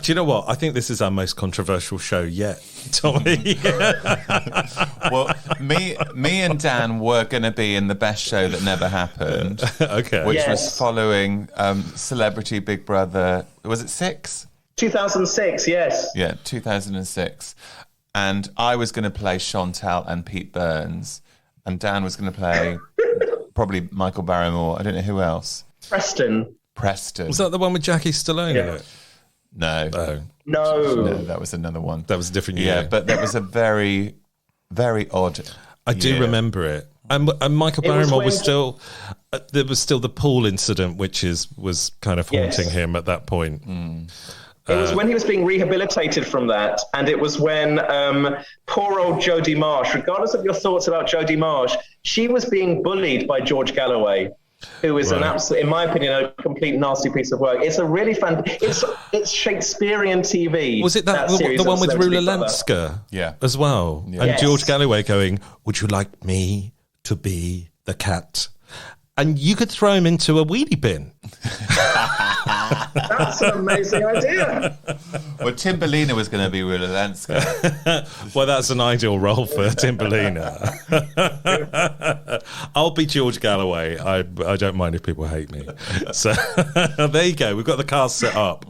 Do you know what? I think this is our most controversial show yet, Tommy. Well, me and Dan were going to be in the best show that never happened. Okay. Which was following Celebrity Big Brother. Was it 6? 2006, yes. Yeah, 2006. And I was going to play Chantal and Pete Burns. And Dan was going to play probably Michael Barrymore. I don't know who else. Preston. Was that the one with Jackie Stallone in it? No. No, that was another one. That was a different year. Yeah, but that was a very, very odd I do remember it. And Michael Barrymore was still... there was still the pool incident, which was kind of haunting him at that point. It was when he was being rehabilitated from that, and it was when poor old Jodie Marsh, regardless of your thoughts about Jodie Marsh, she was being bullied by George Galloway, who is an absolute, in my opinion, a complete nasty piece of work. It's a really fun... It's Shakespearean TV. Was it that the one with Rula Lenska? Yeah. As well? Yeah. And George Galloway going, "Would you like me to be the cat?" And you could throw him into a wheelie bin. That's an amazing idea. Well, Timberlina was going to be Rula Lenska. Well, that's an ideal role for Timberlina. I'll be George Galloway. I don't mind if people hate me. So there you go. We've got the cast set up.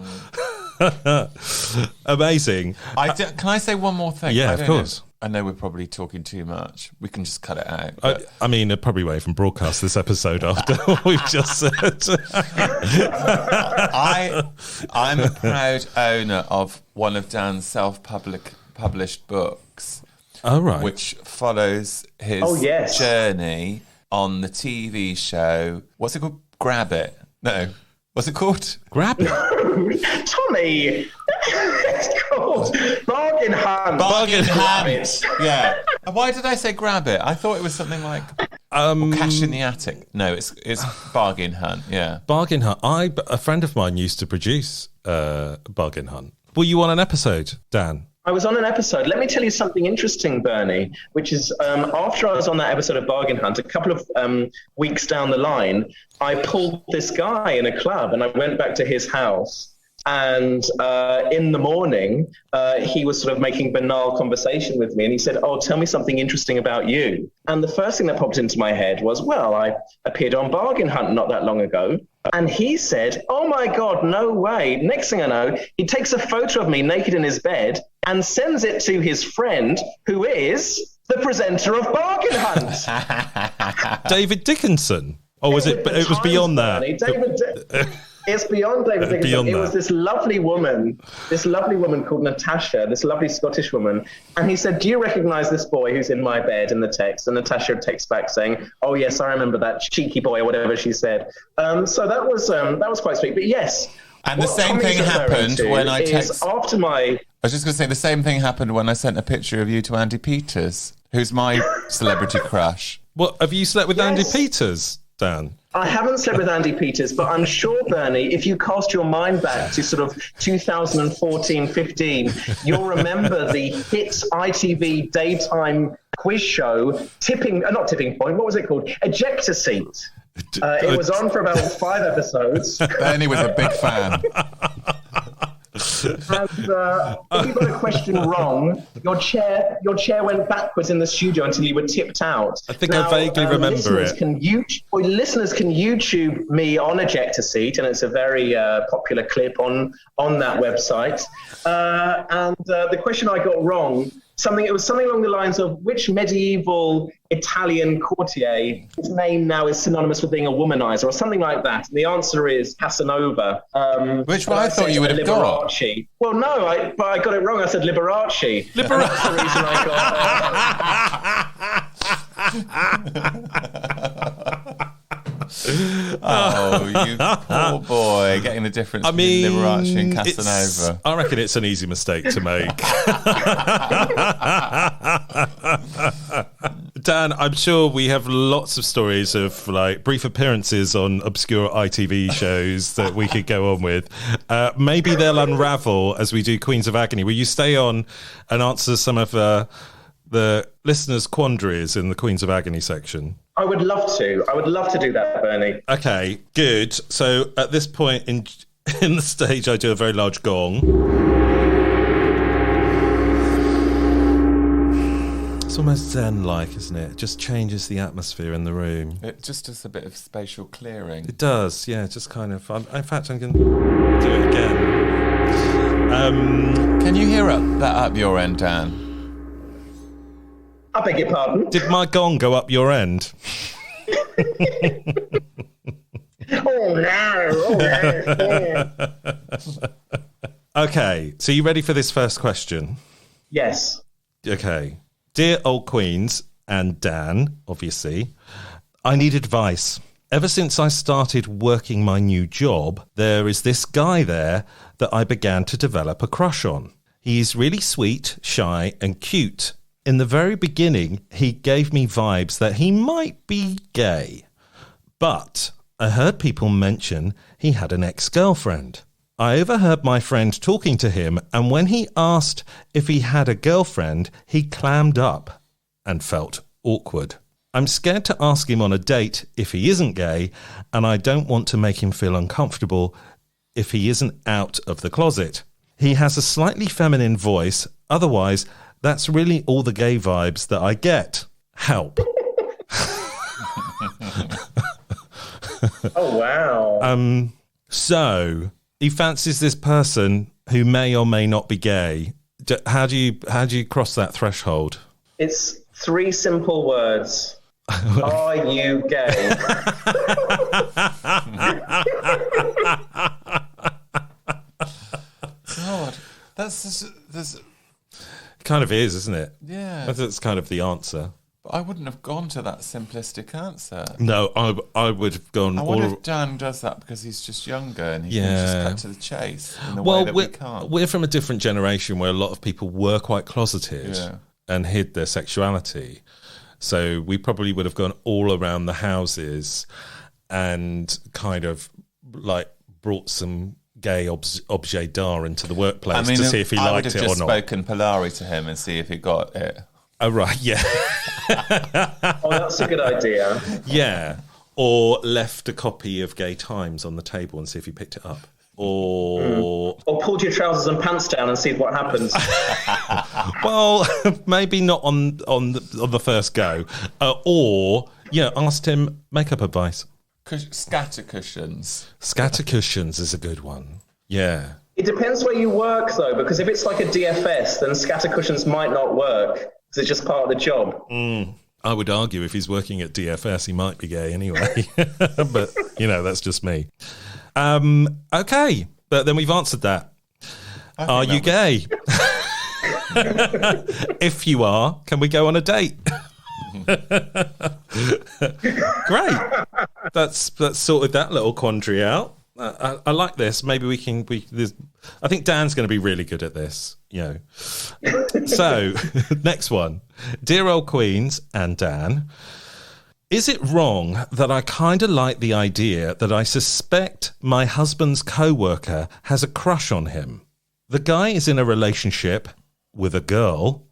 Amazing. Can I say one more thing? Yeah, of course. I know we're probably talking too much. We can just cut it out. I mean, I probably won't even broadcast this episode after what we've just said. I'm a proud owner of one of Dan's self-published books. Oh, right. Which follows his journey on the TV show. What's it called? Grab It. No. What's it called? Grab It. Tommy. It's called Bargain Hunt. Bargain Hunt. Yeah. Why did I say Grab It? I thought it was something like Cash in the Attic. No, it's Bargain Hunt. Yeah. Bargain Hunt. A friend of mine used to produce Bargain Hunt. Were you on an episode, Dan? I was on an episode. Let me tell you something interesting, Bernie, which is after I was on that episode of Bargain Hunt, a couple of weeks down the line, I pulled this guy in a club and I went back to his house And in the morning, he was sort of making banal conversation with me. And he said, oh, tell me something interesting about you. And the first thing that popped into my head was, well, I appeared on Bargain Hunt not that long ago. And he said, oh, my God, no way. Next thing I know, he takes a photo of me naked in his bed and sends it to his friend, who is the presenter of Bargain Hunt. David Dickinson. Or was it? It was beyond that. It's beyond David Dickinson. Beyond it that. was this lovely woman called Natasha, this lovely Scottish woman. And he said, do you recognize this boy who's in my bed in the text? And Natasha texts back saying, oh, yes, I remember that cheeky boy or whatever she said. So that was quite sweet. But yes. And the same thing happened when I texted. After my... I was just going to say, the same thing happened when I sent a picture of you to Andy Peters, who's my celebrity crush. What, have you slept with Andy Peters, Dan? I haven't slept with Andy Peters, but I'm sure, Bernie, if you cast your mind back to sort of 2014-15, you'll remember the hit ITV daytime quiz show, not Tipping Point, what was it called? Ejector Seat. It was on for about 5 episodes. Bernie was a big fan. And if you got a question wrong, your chair went backwards in the studio until you were tipped out. I think I vaguely remember listeners it. Listeners can YouTube me on Ejector Seat, and it's a very popular clip on that website. And the question I got wrong, it was something along the lines of which medieval Italian courtier, his name now is synonymous with being a womanizer, or something like that. And the answer is Casanova. Which one I thought you would have got. Well, no, but I got it wrong. I said Liberace. That's the reason I got Oh, you poor boy, getting the difference between Liberace and Casanova. I reckon it's an easy mistake to make. Dan, I'm sure we have lots of stories of like brief appearances on obscure ITV shows that we could go on with. Maybe they'll unravel as we do Queens of Agony. Will you stay on and answer some of the listeners' quandaries in the Queens of Agony section? I would love to. I would love to do that, Bernie. Okay, good. So at this point in the stage, I do a very large gong. It's almost zen-like, isn't it? It just changes the atmosphere in the room. It just does a bit of spatial clearing. It does, yeah. Just kind of. In fact, I'm going to do it again. Can you hear that up your end, Dan? I beg your pardon? Did my gong go up your end? Oh, no. Okay, so you ready for this first question? Yes. Okay. Dear old Queens, and Dan, obviously, I need advice. Ever since I started working my new job, there is this guy there that I began to develop a crush on. He's really sweet, shy, and cute. In the very beginning, he gave me vibes that he might be gay. But I heard people mention he had an ex-girlfriend. I overheard my friend talking to him, and when he asked if he had a girlfriend, he clammed up and felt awkward. I'm scared to ask him on a date if he isn't gay, and I don't want to make him feel uncomfortable if he isn't out of the closet. He has a slightly feminine voice, otherwise that's really all the gay vibes that I get. Help. Oh, wow. So he fancies this person who may or may not be gay. How do you cross that threshold? It's 3 simple words. Are you gay? God, that's It kind of is, isn't it? yeah. That's kind of the answer. But I wouldn't have gone to that simplistic answer. No, I would have gone. I wonder if Dan does that because he's just younger and he can just cut to the chase in a way that we can't. We're from a different generation where a lot of people were quite closeted and hid their sexuality. So we probably would have gone all around the houses and kind of like brought some gay objet d'art into the workplace to see if he liked it or not. I would have just spoken Polari to him and see if he got it. Oh, right, yeah. Oh, that's a good idea. Yeah. Or left a copy of Gay Times on the table and see if he picked it up. or pulled your trousers and pants down and see what happens. well, maybe not on the first go, or asked him makeup advice. Scatter cushions. Scatter cushions is a good one. Yeah. It depends where you work, though, because if it's like a DFS, then scatter cushions might not work because it's just part of the job. I would argue if he's working at DFS, he might be gay anyway. But, that's just me. Okay, but then we've answered that. Are you gay? If you are, can we go on a date? Great. That's sorted that little quandary out. I like this. Maybe we can. I think Dan's going to be really good at this. So, next one, dear old Queens and Dan. Is it wrong that I kind of like the idea that I suspect my husband's co-worker has a crush on him? The guy is in a relationship with a girl,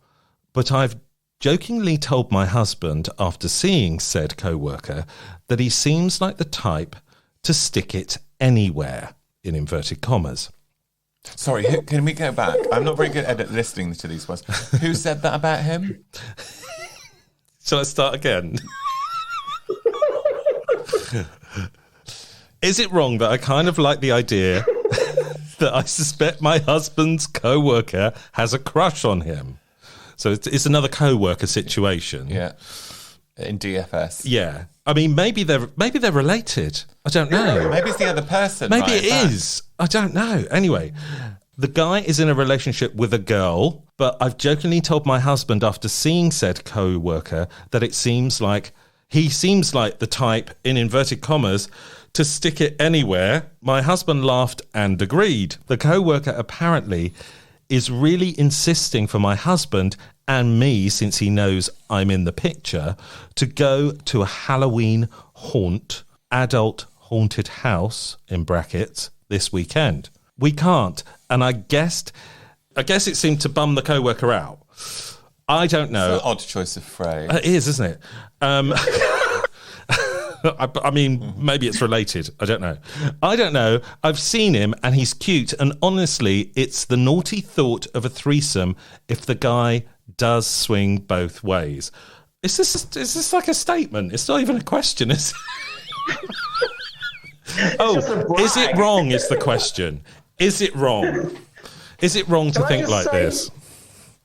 but I've jokingly told my husband after seeing said co-worker that he seems like the type to stick it anywhere, in inverted commas. Sorry, can we go back? I'm not very good at listening to these words. Who said that about him? Shall I start again? Is it wrong that I kind of like the idea that I suspect my husband's co-worker has a crush on him? So it's another co-worker situation. Yeah. In DFS. Yeah. I mean, maybe they're related. I don't know. Maybe it's the other person. Maybe it is. I don't know. Anyway, the guy is in a relationship with a girl, but I've jokingly told my husband after seeing said co-worker that he seems like the type, in inverted commas, to stick it anywhere. My husband laughed and agreed. The co-worker apparently is really insisting for my husband and me, since he knows I'm in the picture, to go to a Halloween adult haunted house, in brackets, this weekend. We can't. And I guess it seemed to bum the co-worker out. I don't know. It's an odd choice of phrase. It is, isn't it? I mean, maybe it's related. I don't know. I've seen him and he's cute. And honestly, it's the naughty thought of a threesome if the guy does swing both ways. Is this like a statement? It's not even a question, is it? Is it wrong is the question. Is it wrong? Is it wrong to think like this?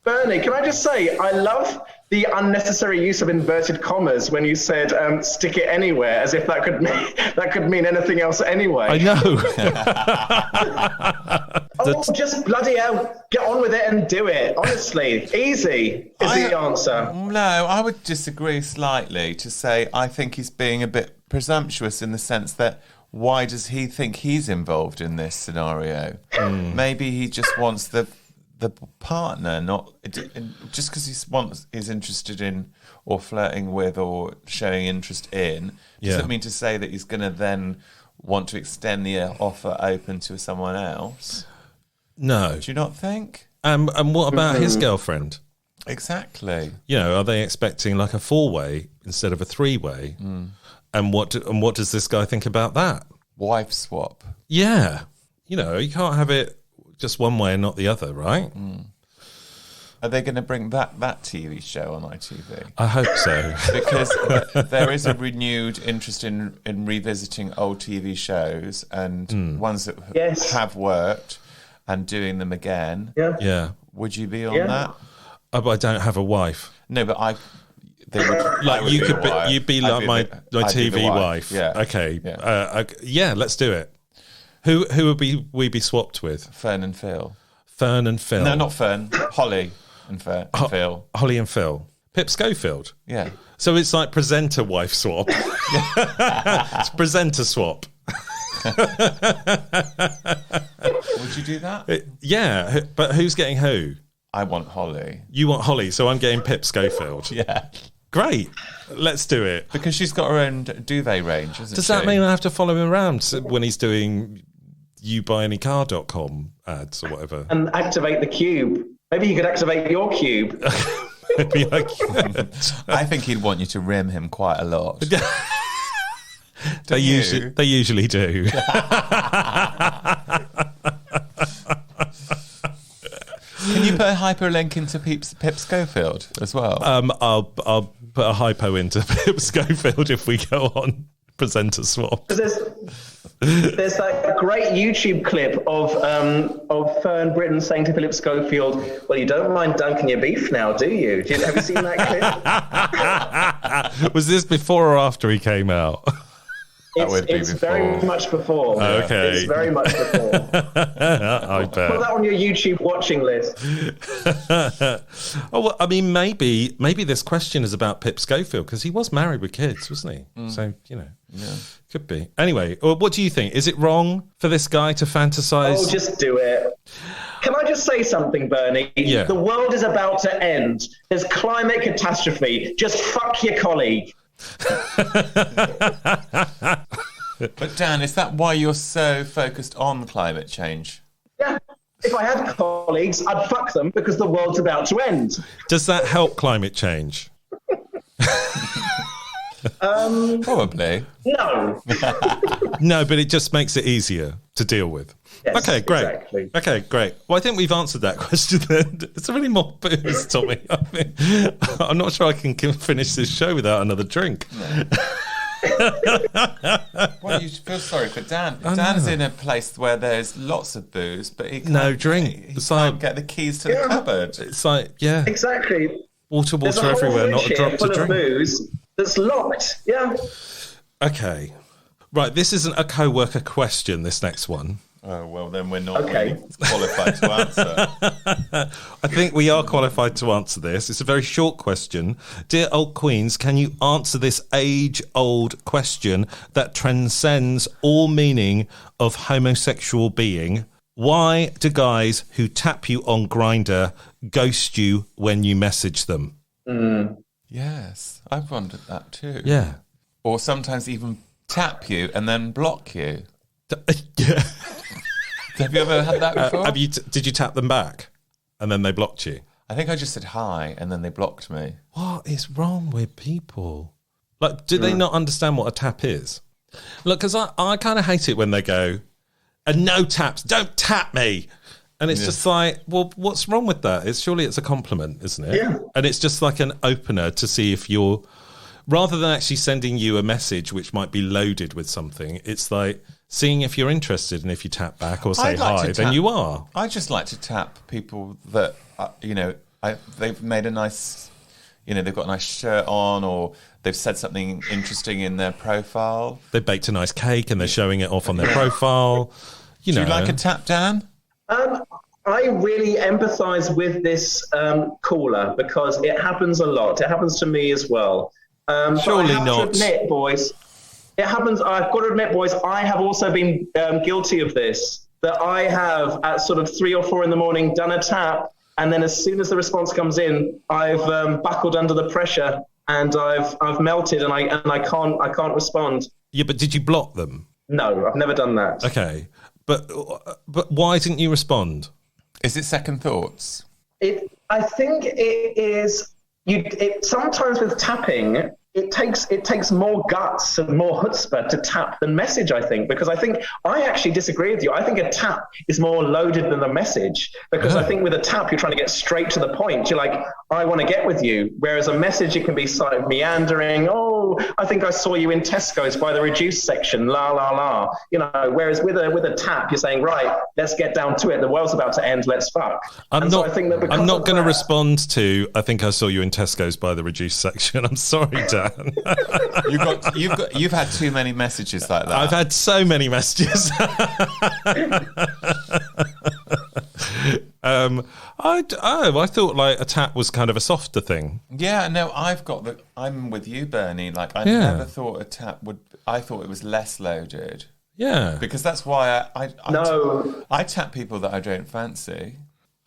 Bernie, can I just say, I love the unnecessary use of inverted commas when you said stick it anywhere, as if that could mean anything else anyway. I know. Just bloody hell, get on with it and do it. Honestly, easy is the answer. No, I would disagree slightly to say I think he's being a bit presumptuous in the sense that why does he think he's involved in this scenario? Maybe he just wants the partner, not just because he's interested in or flirting with or showing interest in. Doesn't mean to say that he's going to then want to extend the offer open to someone else. No. Do you not think? And what about his girlfriend? Exactly. Are they expecting like a 4-way instead of a 3-way? And what does this guy think about that? Wife swap. Yeah. You can't have it just one way and not the other, right? Are they going to bring that TV show on ITV? I hope so. Because there is a renewed interest in revisiting old TV shows and ones that have worked and doing them again. Yeah. Would you be on that? Oh, but I don't have a wife. No, but you'd be like my TV wife. Yeah. Okay. Yeah. Let's do it. Who would we be swapped with? Fern and Phil. Fern and Phil. No, not Fern. Holly and Phil. Holly and Phil. Pip Schofield. Yeah. So it's like presenter wife swap. It's presenter swap. Would you do that? Yeah, but who's getting who? I want Holly. You want Holly, so I'm getting Pip Schofield. Yeah. Great. Let's do it. Because she's got her own duvet range, doesn't she? Does that mean I have to follow him around when he's doing youbuyanycar.com ads or whatever? And activate the cube. Maybe you could activate your cube. Maybe I could. I think he'd want you to rim him quite a lot. They usually do. put a hyperlink into Pip Schofield as well? I'll put a hypo into Pip Schofield if we go on presenter swap. There's that great YouTube clip of Fern Britton saying to Philip Schofield, "Well, you don't mind dunking your beef now, do you? Have you seen that clip?" Was this before or after he came out? It's very much before. Okay. It's very much before. I bet. Put that on your YouTube watching list. Oh, well, I mean, maybe this question is about Pip Schofield because he was married with kids, wasn't he? So, could be. Anyway, what do you think? Is it wrong for this guy to fantasize? Oh, just do it. Can I just say something, Bernie? Yeah. The world is about to end. There's climate catastrophe. Just fuck your colleague. But Dan, is that why you're so focused on climate change? Yeah. If I had colleagues, I'd fuck them because the world's about to end. Does that help climate change? Probably. No. No, but it just makes it easier to deal with. Yes, okay, great. Exactly. Okay, great. Well, I think we've answered that question then. Is there any more booze, Tommy? I'm not sure I can finish this show without another drink. No. Well, you feel sorry for Dan. Dan's in a place where there's lots of booze, but he can't, drink. He can't get the keys to the cupboard. It's like, Exactly. Water There's a whole everywhere, not a fridge drop here to full of drink. booze that's locked. Yeah. Okay. Right, this isn't a co-worker question, this next one. Oh, well, then we're not really qualified to answer. I think we are qualified to answer this. It's a very short question. Dear old queens, can you answer this age-old question that transcends all meaning of homosexual being? Why do guys who tap you on Grindr ghost you when you message them? Yes, I've wondered that too. Yeah. Or sometimes even tap you and then block you. Yeah. Have you ever had that before? Did you tap them back and then they blocked you? I think I just said hi and then they blocked me. What is wrong with people? Like, do they not understand what a tap is? Look, because I kind of hate it when they go, and no taps, don't tap me. And it's just like, well, what's wrong with that? Surely it's a compliment, isn't it? Yeah. And it's just like an opener to see if you're, rather than actually sending you a message which might be loaded with something, it's like seeing if you're interested, and if you tap back or say hi, then you are. I just like to tap people that, they've made a nice, they've got a nice shirt on, or they've said something interesting in their profile. They baked a nice cake and they're showing it off on their profile. Do you like a tap, Dan? I really empathise with this caller because it happens a lot. It happens to me as well. Surely I have not. to admit, boys, it happens. I've got to admit, boys, I have also been guilty of this. That I have at sort of 3 or 4 in the morning done a tap, and then as soon as the response comes in, I've buckled under the pressure and I've melted and I can't respond. Yeah, but did you block them? No, I've never done that. Okay, but why didn't you respond? Is it second thoughts? I think it is. Sometimes with tapping, it takes more guts and more chutzpah to tap than message, I think, because I think I actually disagree with you. I think a tap is more loaded than a message, because I think with a tap, you're trying to get straight to the point. You're like, I want to get with you. Whereas a message, it can be sort of meandering. Oh, I think I saw you in Tesco's by the reduced section, la, la, la. Whereas with a tap, you're saying, right, let's get down to it. The world's about to end. Let's fuck. I'm not going to respond to, I think I saw you in Tesco's by the reduced section. I'm sorry, Dan. You've had too many messages like that. I've had so many messages. I thought like a tap was kind of a softer thing. Yeah, no, I'm with you, Bernie. Like I never thought a tap would. I thought it was less loaded. Yeah, because that's why I tap people that I don't fancy.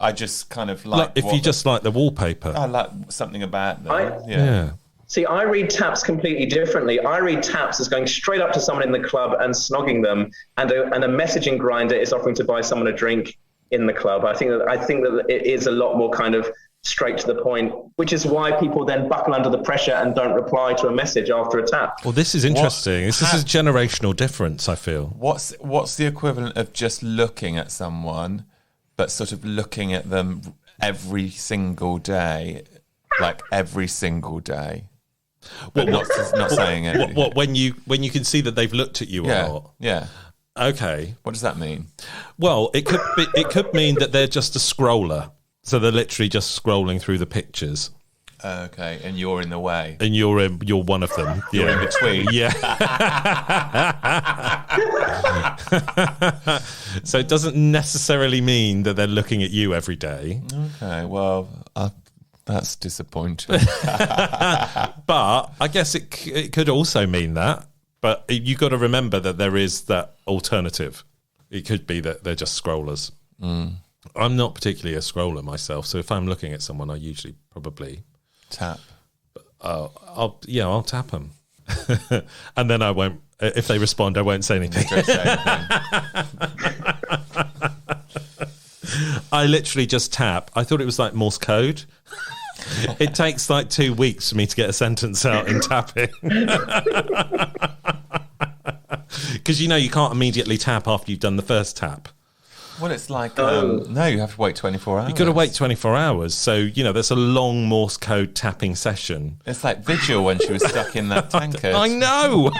I just kind of like if you just like the wallpaper. I like something about them. Yeah. See, I read taps completely differently. I read taps as going straight up to someone in the club and snogging them, and a messaging grinder is offering to buy someone a drink in the club. I think that it is a lot more kind of straight to the point, which is why people then buckle under the pressure and don't reply to a message after a tap. Well, this is interesting. This is a generational difference, I feel. What's the equivalent of just looking at someone, but sort of looking at them every single day, like every single day. But not saying it. What when you can see that they've looked at you or not? Yeah. Okay. What does that mean? Well, it could mean that they're just a scroller. So they're literally just scrolling through the pictures. Okay, and you're in the way. And you're one of them. You're in between. Yeah. So it doesn't necessarily mean that they're looking at you every day. Okay, well, that's disappointing. But I guess it could also mean that. But you got to remember that there is that alternative. It could be that they're just scrollers. I'm not particularly a scroller myself, so if I'm looking at someone, I usually probably tap. I'll tap them, and then I won't. If they respond, I won't say anything. I literally just tap. I thought it was like Morse code. It takes like 2 weeks for me to get a sentence out in tapping. Because you can't immediately tap after you've done the first tap. Well, it's like, no, you have to wait 24 hours. You've got to wait 24 hours. So, there's a long Morse code tapping session. It's like Vigil when she was stuck in that tankard. I know.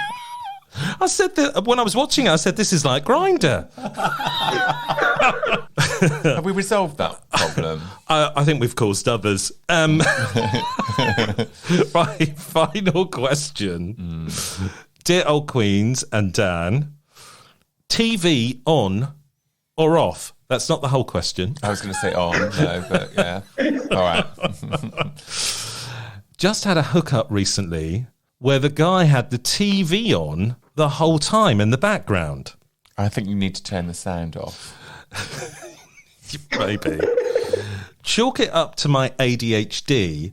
I said that when I was watching it, I said, this is like Grindr. Have we resolved that problem? I think we've caused others. Right, final question. Dear old Queens and Dan, TV on or off? That's not the whole question. I was going to say on, no, but yeah. All right. Just had a hookup recently where the guy had the TV on the whole time in the background. I think you need to turn the sound off. Maybe. Chalk it up to my ADHD,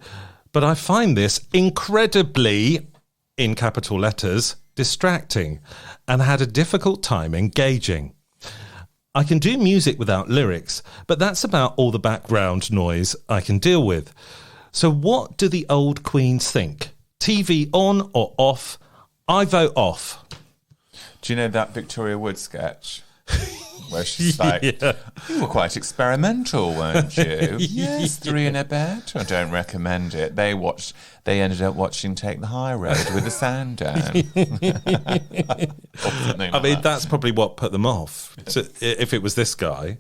but I find this incredibly, in capital letters, distracting and had a difficult time engaging. I can do music without lyrics, but that's about all the background noise I can deal with. So what do the old queens think? TV on or off? I vote off. Do you know that Victoria Wood sketch? Where she's like, you were quite experimental, weren't you? Yes, 3 in a bed. I don't recommend it. They ended up watching Take the High Road with the sound down. I mean, that's probably what put them off. If it was this guy.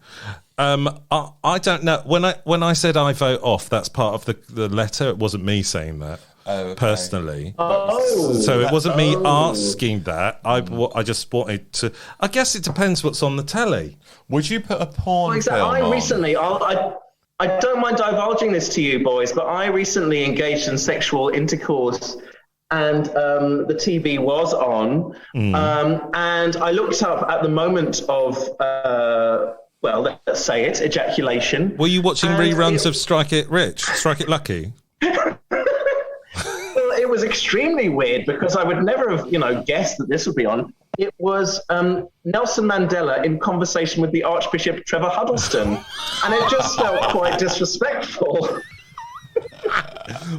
I don't know. When I said I vote off, that's part of the letter. It wasn't me saying that. Oh, okay. Personally. So it wasn't me asking that. I just wanted to. I guess it depends what's on the telly. Would you put a porn film on? I don't mind divulging this to you boys, but I recently engaged in sexual intercourse and the TV was on. And I looked up at the moment of, let's say it, ejaculation. Were you watching reruns of Strike It Rich, Strike It Lucky? It was extremely weird because I would never have, guessed that this would be on. It was Nelson Mandela in conversation with the Archbishop Trevor Huddleston, and it just felt quite disrespectful.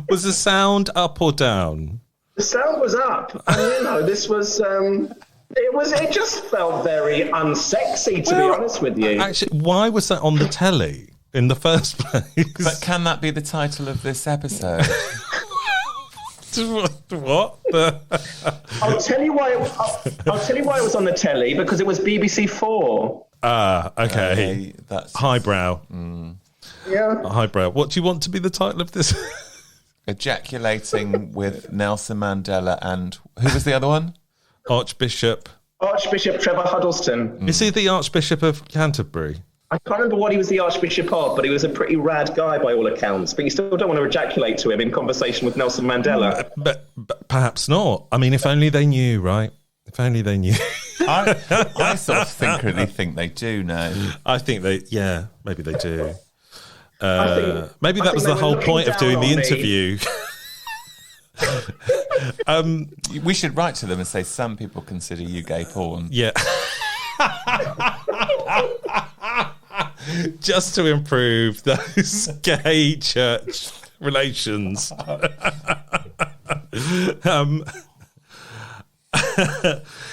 Was the sound up or down? The sound was up, and this was. It just felt very unsexy, to be honest with you. Actually, why was that on the telly in the first place? But can that be the title of this episode? What? I'll tell you why. I'll tell you why it was on the telly, because it was BBC 4. Ah, okay. That's highbrow. Yeah, highbrow. What do you want to be the title of this? Ejaculating with Nelson Mandela and who was the other one? Archbishop Trevor Huddleston. Is he the Archbishop of Canterbury? I can't remember what he was the Archbishop of, but he was a pretty rad guy by all accounts. But you still don't want to ejaculate to him in conversation with Nelson Mandela. But perhaps not. I mean, if only they knew, right? If only they knew. I sort of secretly think they do know. I think maybe they do. Maybe that was the whole point of doing the interview. We should write to them and say some people consider you gay porn. Yeah. Just to improve those gay church relations.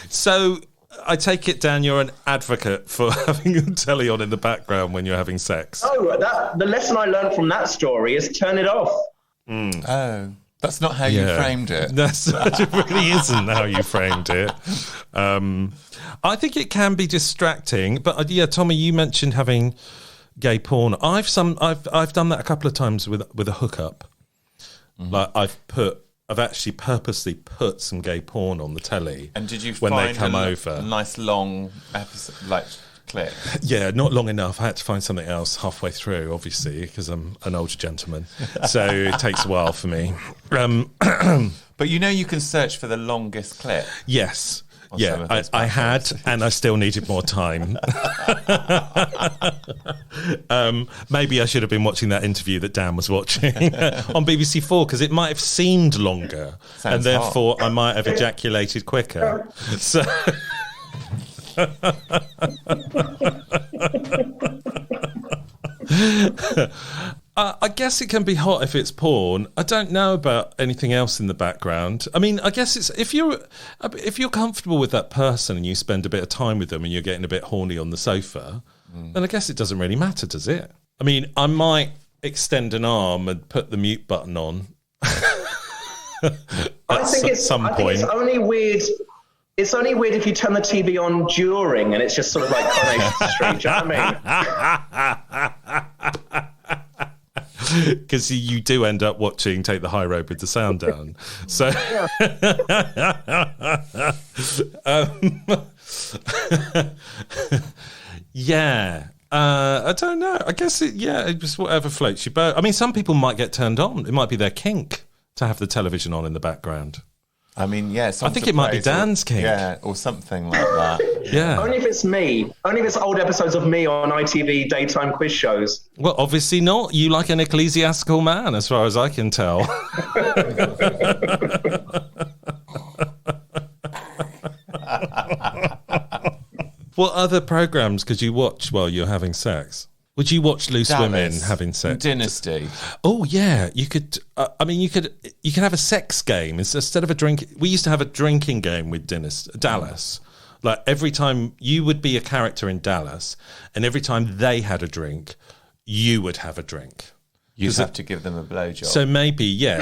So I take it, Dan, you're an advocate for having a telly on in the background when you're having sex. Oh, the lesson I learned from that story is turn it off. Oh, that's not how you framed it. It really isn't how you framed it. I think it can be distracting, but Tommy, you mentioned having gay porn. I've done that a couple of times with a hookup. Like I've actually purposely put some gay porn on the telly. And did you when find they come over a nice long episode, like clip? Yeah, not long enough. I had to find something else halfway through, obviously, because I'm an older gentleman. So it takes a while for me. But you can search for the longest clip. Yes. Yeah, I had, and I still needed more time. Maybe I should have been watching that interview that Dan was watching on BBC4, because it might have seemed longer, and therefore I might have ejaculated quicker. So. I guess it can be hot if it's porn. I don't know about anything else in the background. I mean, I guess it's if you're comfortable with that person and you spend a bit of time with them and you're getting a bit horny on the sofa, then I guess it doesn't really matter, does it? I mean, I might extend an arm and put the mute button on. I think it's only weird. It's only weird if you turn the TV on during and it's just sort of like Coronation Street. Do you know what I mean? Because you do end up watching Take the High Road with the sound down. So, I don't know. I guess it's just whatever floats your boat. I mean, some people might get turned on. It might be their kink to have the television on in the background. I mean, I think it might be Dan's kink. Yeah, or something like that. Yeah. Only if it's me. Only if it's old episodes of me on ITV daytime quiz shows. Well, obviously not. You like an ecclesiastical man, as far as I can tell. What other programmes could you watch while you're having sex? Would you watch Loose Women having sex? Dynasty. Oh yeah, you could. You could have a sex game instead of a drink. We used to have a drinking game with Dallas. Like every time you would be a character in Dallas, and every time they had a drink, you would have a drink. You'd have to give them a blowjob. So maybe, you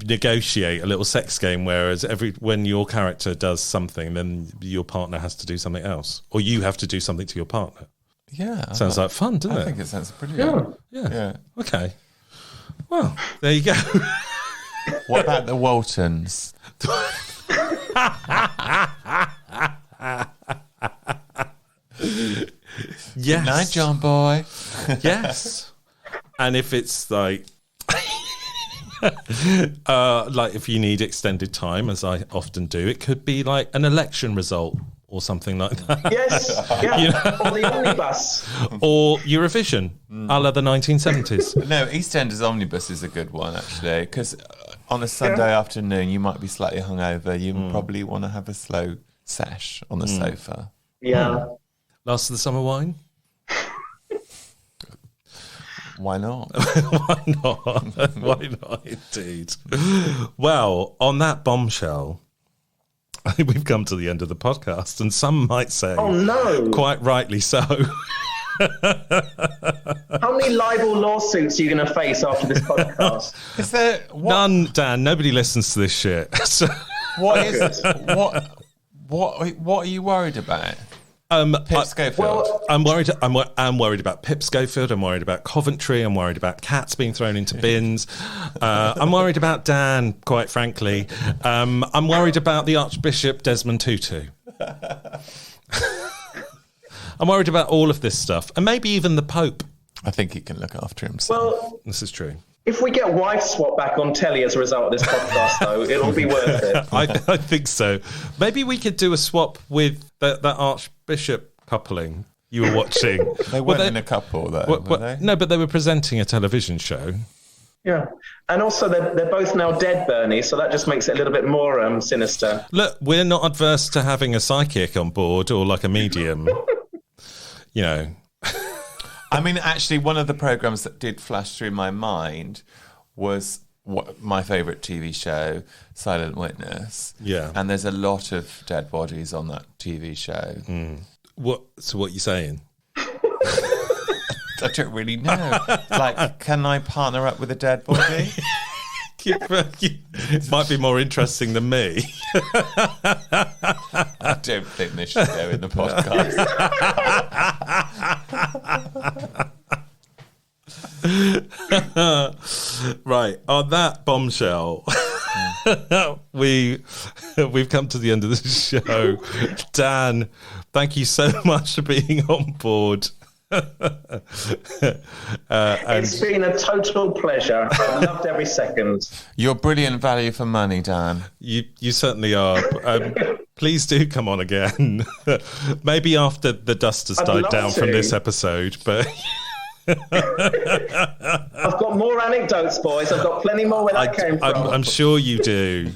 negotiate a little sex game, whereas when your character does something, then your partner has to do something else, or you have to do something to your partner. Yeah. Sounds like fun, doesn't it? I think it sounds brilliant. Yeah. Okay. Well, there you go. What about the Waltons? Yes. Good night, John boy. Yes. And if it's like if you need extended time, as I often do, it could be like an election result or something like that. Yes, yeah. Or the omnibus. Or Eurovision, a la the 1970s. No, EastEnders Omnibus is a good one, actually, because on a Sunday afternoon, you might be slightly hungover. You probably want to have a slow sesh on the sofa. Yeah. Last of the summer wine? Why not? Why not? Why not, indeed? Well, on that bombshell, I think we've come to the end of the podcast, and some might say, oh no, quite rightly so. How many libel lawsuits are you going to face after this podcast? Is there none, Dan? Nobody listens to this shit. So. What are you worried about? Pip Schofield. Well, I'm worried about Pip Schofield. I'm worried about Coventry. I'm worried about cats being thrown into bins. I'm worried about Dan, quite frankly. I'm worried about the Archbishop Desmond Tutu. I'm worried about all of this stuff, and maybe even the Pope. I think he can look after himself. Well, this is true. If we get wife swap back on telly as a result of this podcast, though, it'll be worth it. I think so. Maybe we could do a swap with that Archbishop coupling you were watching. They weren't in a couple, though, were they? No, but they were presenting a television show. Yeah. And also, they're both now dead, Bernie, so that just makes it a little bit more sinister. Look, we're not adverse to having a psychic on board or like a medium. You know. I mean, actually, one of the programs that did flash through my mind was my favourite TV show, Silent Witness. Yeah. And there's a lot of dead bodies on that TV show. So what are you saying? I don't really know. Like, can I partner up with a dead body? It might be more interesting than me. I don't think this should go in the podcast. Right, on that bombshell, we've come to the end of the show. Dan, thank you so much for being on board. It's been a total pleasure. I've loved every second. You're brilliant value for money, Dan. You certainly are. Please do come on again. Maybe after the dust has died down from this episode, but I've got more anecdotes, boys. I've got plenty more where that came from. I'm sure you do.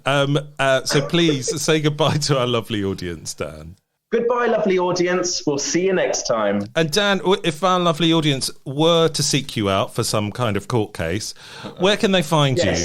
So please say goodbye to our lovely audience, Dan. Goodbye, lovely audience. We'll see you next time. And Dan, if our lovely audience were to seek you out for some kind of court case, where can they find you?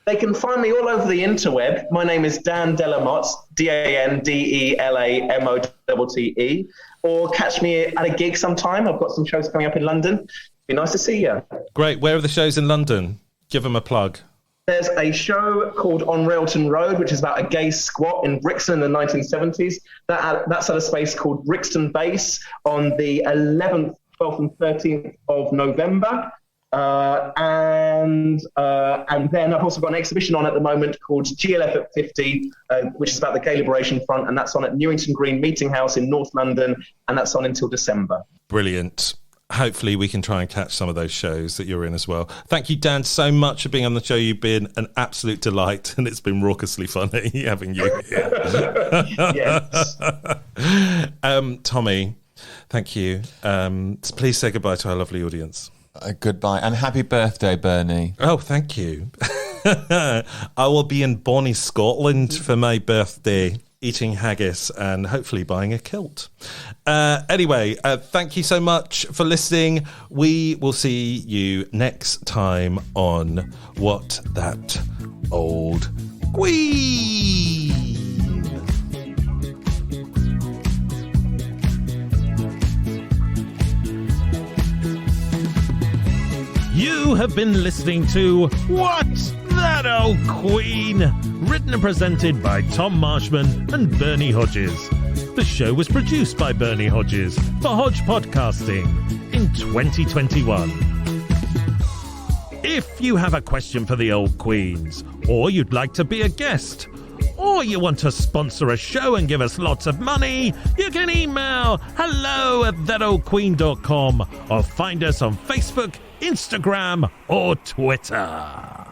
They can find me all over the interweb. My name is Dan Delamotte, DanDelamotte, or catch me at a gig sometime. I've got some shows coming up in London. Be nice to see you. Great. Where are the shows in London? Give them a plug. There's a show called On Railton Road, which is about a gay squat in Brixton in the 1970s. That's at a space called Brixton Base on the 11th, 12th and 13th of November. And then I've also got an exhibition on at the moment called GLF at 50, which is about the Gay Liberation Front, and that's on at Newington Green Meeting House in North London, and that's on until December. Brilliant. Hopefully we can try and catch some of those shows that you're in as well. Thank you, Dan, so much for being on the show. You've been an absolute delight, and it's been raucously funny having you here. Yes. Tommy, thank you. Please say goodbye to our lovely audience. Goodbye, and happy birthday, Bernie. Oh, thank you. I will be in Bonnie, Scotland for my birthday, eating haggis and hopefully buying a kilt. Anyway, thank you so much for listening. We will see you next time on What That Old Queen. You have been listening to What That Old Queen, written and presented by Tom Marshman and Bernie Hodges. The show was produced by Bernie Hodges for Hodge Podcasting in 2021. If you have a question for the Old Queens, or you'd like to be a guest, or you want to sponsor a show and give us lots of money, you can email hello@thatoldqueen.com or find us on Facebook, Instagram, or Twitter.